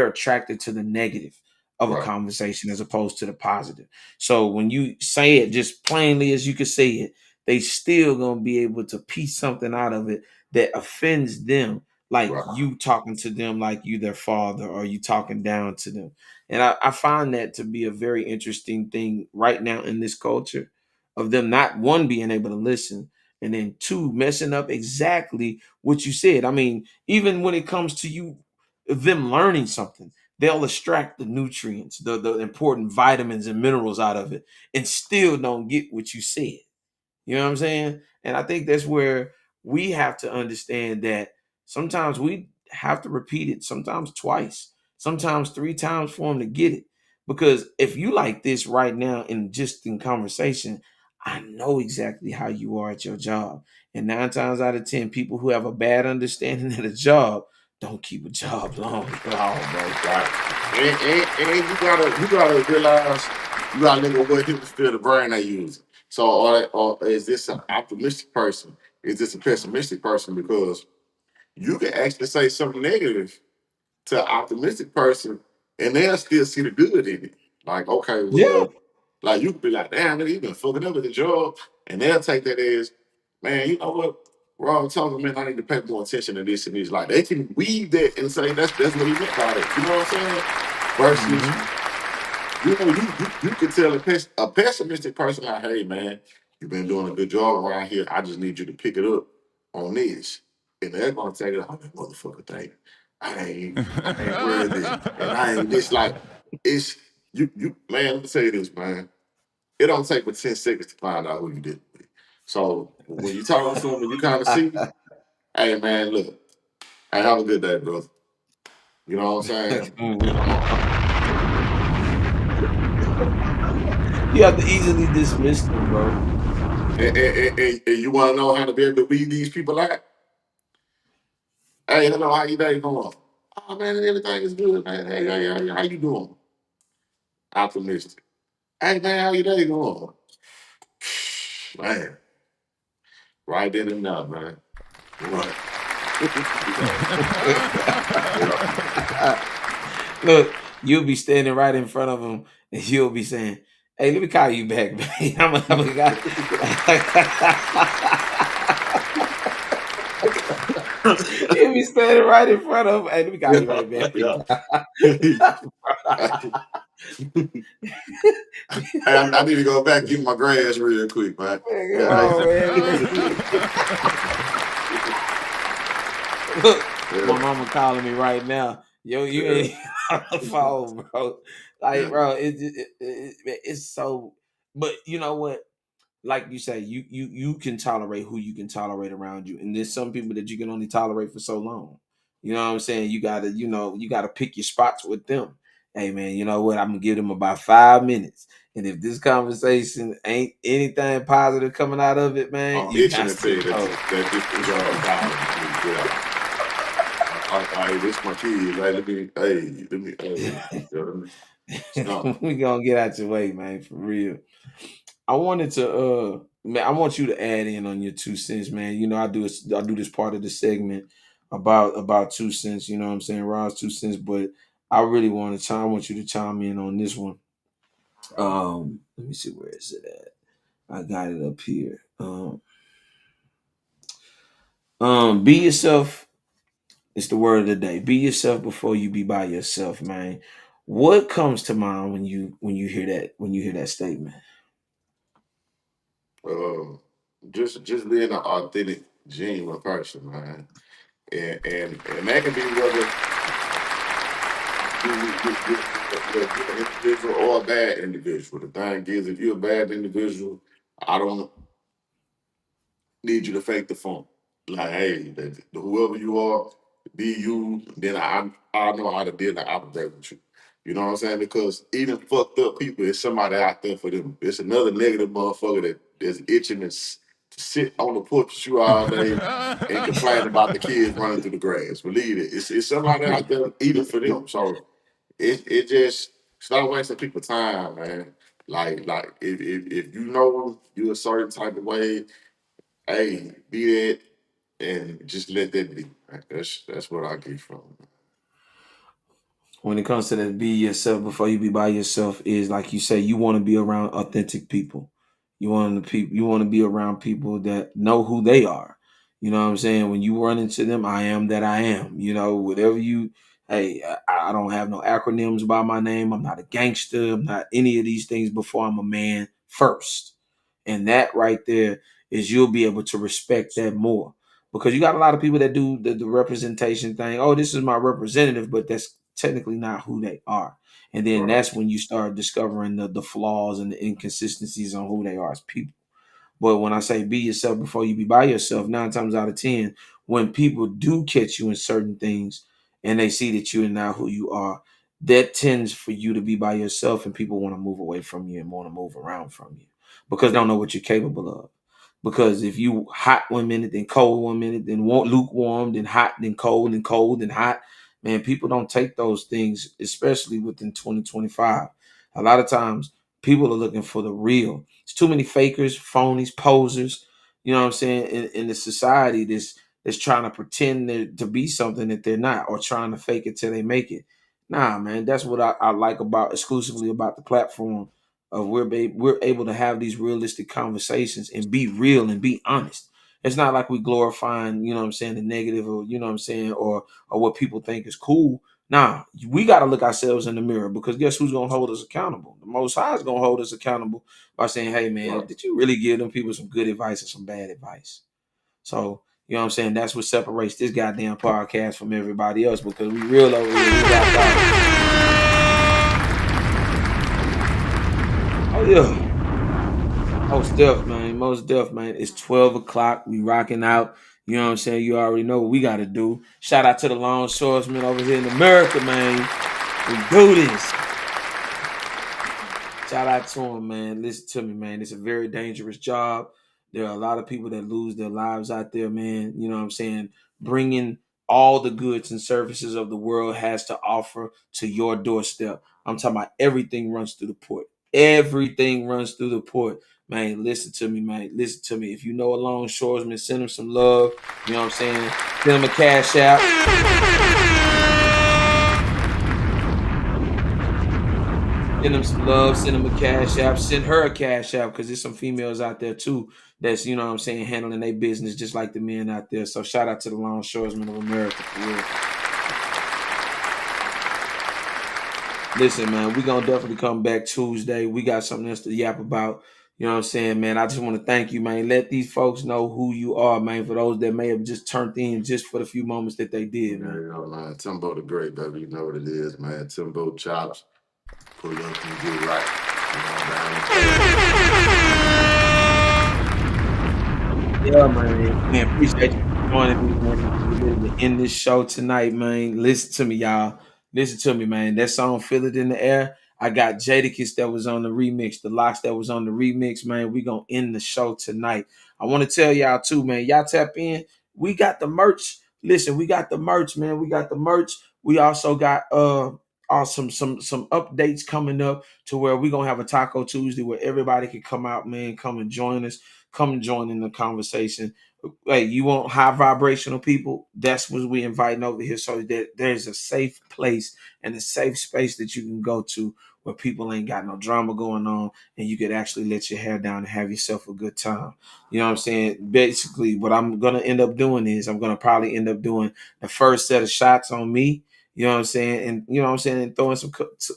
Speaker 7: attracted to the negative of a conversation as opposed to the positive. So when you say it just plainly as you could say it, they still gonna be able to piece something out of it that offends them, like you talking to them like you their father, or you talking down to them. And I find that to be a very interesting thing right now in this culture of them not, one, being able to listen, and then two, messing up exactly what you said. I mean, even when it comes to you, them learning something, they'll extract the nutrients, the important vitamins and minerals out of it, and still don't get what you said. You know what I'm saying? And I think that's where we have to understand that sometimes we have to repeat it, sometimes twice, sometimes 3 times for them to get it. Because if you like this right now in conversation, I know exactly how you are at your job. And 9 times out of 10, people who have a bad understanding at a job don't keep a job long at all, bro.
Speaker 9: And you gotta realize you gotta look at what hemisphere the brain they use. So or is this an optimistic person? Is this a pessimistic person? Because you can actually say something negative to an optimistic person and they'll still see the good in it. Like, okay, well, like you could be like, damn, nigga, you been fucking up at the job. And they'll take that as, man, you know what? Rob told me, man, I need to pay more attention to this and this. Like, they can weave that and say that's what he meant by it. You know what I'm saying? Versus, you know, you can tell a pessimistic person, like, hey, man, you've been doing a good job around here. I just need you to pick it up on this. And they're gonna take it. Oh, that motherfucker think I ain't worthy, and I ain't this. Like it's you man. Let me tell you this, man. It don't take but 10 seconds to find out who you did with. So when you talk to them and you kind of see, hey man, look, hey, have a good day, brother. You know what I'm saying?
Speaker 7: You have to easily dismiss them, bro.
Speaker 9: And you want to know how to be able to weed these people out? Hey, hello, how you day going? Oh man, everything is good, man. Hey, how you doing? Optimistic. Hey man, how your day going? Man, right then and now, man. Right.
Speaker 7: Look, you'll be standing right in front of them, and you'll be saying, "Hey, let me call you back, man. I'm a guy." You'll be standing right in front of them. Hey, let me call you right back.
Speaker 9: Hey, I need to go back and get my grass real quick, man.
Speaker 7: Look, my mama calling me right now. Yo, you ain't on the phone, bro. Like, bro, it's so. But you know what? Like you say, you can tolerate who you can tolerate around you, and there's some people that you can only tolerate for so long. You know what I'm saying? You gotta pick your spots with them. Hey man, you know what? I'm gonna give them about 5 minutes, and if this conversation ain't anything positive coming out of it, man,
Speaker 9: I'm
Speaker 7: you
Speaker 9: itching
Speaker 7: got
Speaker 9: to say
Speaker 7: to go.
Speaker 9: that this is this my kid.
Speaker 7: We gonna get out your way, man, for real. I wanted to man, I want you to add in on your 2 cents, man. You know, I do this part of the segment about 2 cents, you know what I'm saying? Ron's 2 cents, but I really want you to chime in on this one. Let me see, where is it at? I got it up here. Be yourself. It's the word of the day. Be yourself before you be by yourself, man. What comes to mind when you hear that statement?
Speaker 9: Just being an authentic, genuine person, man. And that can be whether you're an individual or a bad individual. The thing is, if you're a bad individual, I don't need you to fake the funk. Like, hey, whoever you are, be you. Then I know how to deal and operate with you. You know what I'm saying? Because even fucked up people, it's somebody out there for them. It's another negative motherfucker that's itching to sit on the porch with you all day and complain about the kids running through the grass. Believe it, it's somebody out there even for them. So it just stop wasting people's time, man. Like if you know you a certain type of way, hey, be that and just let that be. That's what I get from it.
Speaker 7: When it comes to that, be yourself before you be by yourself, is like you say, you want to be around authentic people. You want to be around people that know who they are. You know what I'm saying? When you run into them, I am that I am. You know, whatever you. Hey, I don't have no acronyms by my name. I'm not a gangster. I'm not any of these things before I'm a man first. And that right there is, you'll be able to respect that more, because you got a lot of people that do the representation thing. Oh, this is my representative, but that's technically not who they are. And then that's when you start discovering the flaws and the inconsistencies on who they are as people. But when I say be yourself before you be by yourself, 9 times out of 10, when people do catch you in certain things and they see that you're not who you are, that tends for you to be by yourself, and people want to move away from you and want to move around from you because they don't know what you're capable of. Because if you hot 1 minute, then cold 1 minute, then want lukewarm, then hot, then cold, then hot, man, people don't take those things, especially within 2025. A lot of times people are looking for the real. It's too many fakers, phonies, posers, you know what I'm saying, in the society that's trying to pretend to be something that they're not, or trying to fake it till they make it. Nah, man, that's what I like about exclusively about the platform of we're able to have these realistic conversations and be real and be honest. It's not like we glorifying, you know what I'm saying, the negative, or you know what I'm saying, or what people think is cool. Nah, we got to look ourselves in the mirror, because guess who's going to hold us accountable? The Most High is going to hold us accountable by saying, hey, man, did you really give them people some good advice or some bad advice? So You know what I'm saying? That's what separates this goddamn podcast from everybody else, because we real over here. We got oh yeah. Most deaf, man. It's 12 o'clock. We rocking out. You know what I'm saying? You already know what we got to do. Shout out to the longshoresmen over here in America, man. We do this. Shout out to them, man. Listen to me, man. It's a very dangerous job. There are a lot of people that lose their lives out there, man. You know what I'm saying? Bringing all the goods and services of the world has to offer to your doorstep. I'm talking about everything runs through the port. Everything runs through the port. Man, listen to me, man. Listen to me. If you know a longshoresman, send him some love. You know what I'm saying? Send him a cash out. Send him some love. Send him a cash out. Send her a cash out, because there's some females out there, too, that's, you know what I'm saying, handling their business just like the men out there. So shout out to the longshoresmen of America, for real. Listen, man, we're going to definitely come back Tuesday. We got something else to yap about. You know what I'm saying, man? I just want to thank you, man. Let these folks know who you are, man, for those that may have just turned in just for the few moments that they did, man.
Speaker 9: There you go, man. Timbo the Great, baby. You know what it is, man. Timbo chops. Pull up and get right.
Speaker 7: Yeah, man. Appreciate you for joining me, man. We're in this show tonight, man. Listen to me, y'all. Listen to me, man. That song, Feel It in the Air. I got Jadakiss that was on the remix, the Locks that was on the remix, man. We gonna end the show tonight. I want to tell y'all too, man. Y'all tap in. We got the merch. Listen, we got the merch, man. We got the merch. We also got some updates coming up to where we're gonna have a Taco Tuesday where everybody can come out, man. Come and join us. Come and join in the conversation. Hey, you want high vibrational people? That's what we inviting over here, so that there's a safe place and a safe space that you can go to where people ain't got no drama going on, and you could actually let your hair down and have yourself a good time. You know what I'm saying? Basically, what I'm gonna end up doing is I'm gonna probably end up doing the first set of shots on me. You know what I'm saying? And you know what I'm saying? And throwing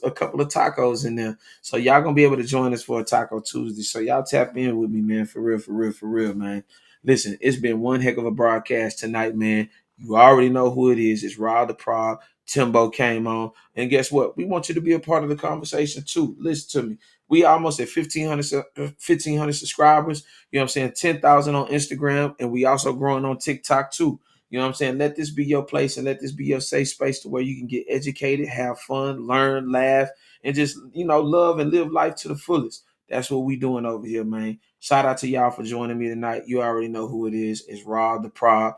Speaker 7: a couple of tacos in there. So y'all gonna be able to join us for a Taco Tuesday. So y'all tap in with me, man. For real, man. Listen, it's been one heck of a broadcast tonight, man. You already know who it is. It's Rod the Prod. Timbo came on. And guess what? We want you to be a part of the conversation too. Listen to me. We almost at 1,500 subscribers. You know what I'm saying? 10,000 on Instagram. And we also growing on TikTok too. You know what I'm saying? Let this be your place and let this be your safe space to where you can get educated, have fun, learn, laugh, and just, you know, love and live life to the fullest. That's what we doing over here, man. Shout out to y'all for joining me tonight. You already know who it is. It's Rob the Prod.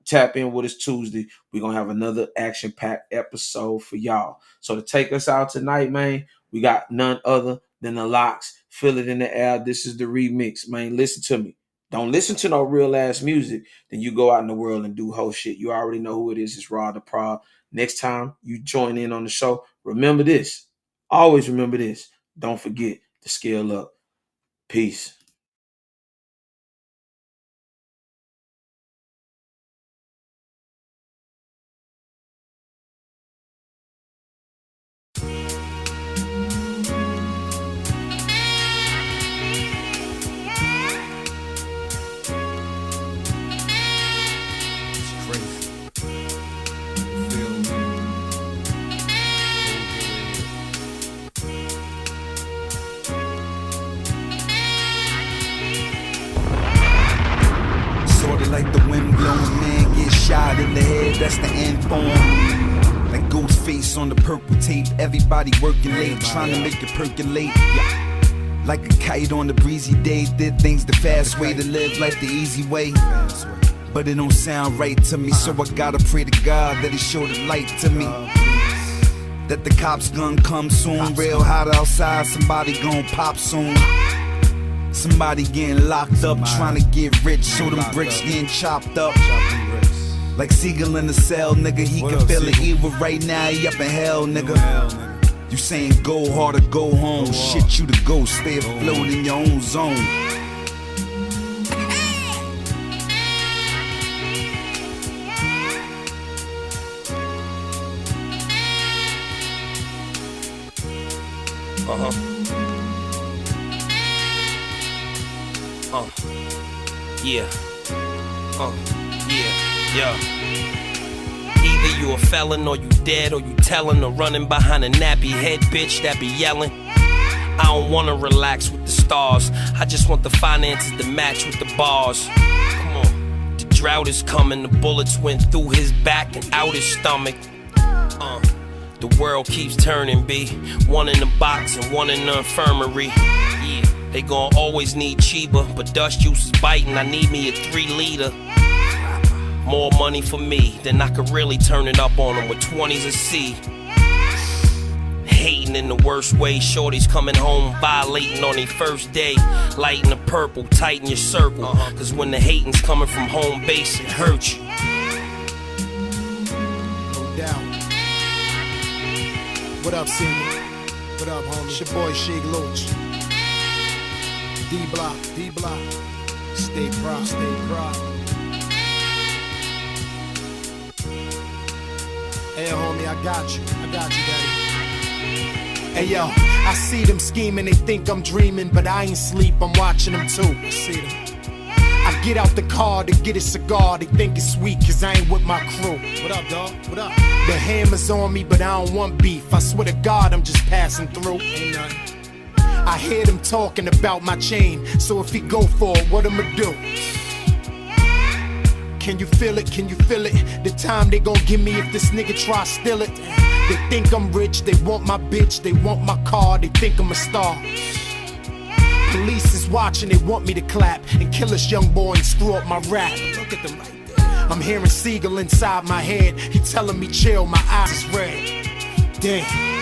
Speaker 7: Tap in with us Tuesday. We're going to have another action-packed episode for y'all. So to take us out tonight, man, we got none other than the Locks. Feel It in the Air. This is the remix, man. Listen to me. Don't listen to no real-ass music. Then you go out in the world and do whole shit. You already know who it is. It's Rob the Prod. Next time you join in on the show, remember this. Always remember this. Don't forget to scale up. Peace.
Speaker 15: Like the wind blowing, man, get shot in the head, that's the end form. Like ghost face on the purple tape, everybody working late, trying to make it percolate. Yeah. Like a kite on a breezy day, did things the fast way to live life the easy way. But it don't sound right to me, so I gotta pray to God that he show the light to me. That the cops gonna come soon, real hot outside, somebody gonna pop soon. Somebody getting locked up, trying to get rich, so them bricks getting chopped up. Like Seagull in the cell, nigga, he can feel the evil right now, he up in hell, nigga. You saying go hard or go home, shit you to go, stay afloat in your own zone.
Speaker 16: Yeah. Yeah. Yo. Either you a felon or you dead or you telling or running behind a nappy head bitch that be yelling. I don't wanna relax with the stars. I just want the finances to match with the bars. Come on. The drought is coming. The bullets went through his back and out his stomach. The world keeps turning, B. One in the box and one in the infirmary. Yeah, they gon' always need Chiba, but dust juice is biting. I need me a 3-liter. More money for me, then I could really turn it up on them with 20s a C. Hating in the worst way, shorties coming home, violating on their first day. Lighting the purple, tighten your circle. Cause when the hating's coming from home base, it hurts you.
Speaker 17: No doubt. What up, Cindy? What up, homie? It's your boy, Sheik Loach. D-Block. Stay proud. Hey, homie, I got you, daddy. Hey, yo, I see them scheming, they think I'm dreaming, but I ain't sleep, I'm watching them too. I see them. I get out the car to get a cigar, they think it's sweet, cause I ain't with my crew. What up, dawg? What up? The hammer's on me, but I don't want beef. I swear to God, I'm just passing through. Ain't nothing. I hear them talking about my chain, so if he go for it, what I'ma do? Can you feel it? The time they gon' give me if this nigga try steal it. They think I'm rich, they want my bitch, they want my car, they think I'm a star. Police is watching, they want me to clap and kill this young boy and screw up my rap. Look at them right there. I'm hearing Siegel inside my head, he telling me chill, my eyes is red. Damn.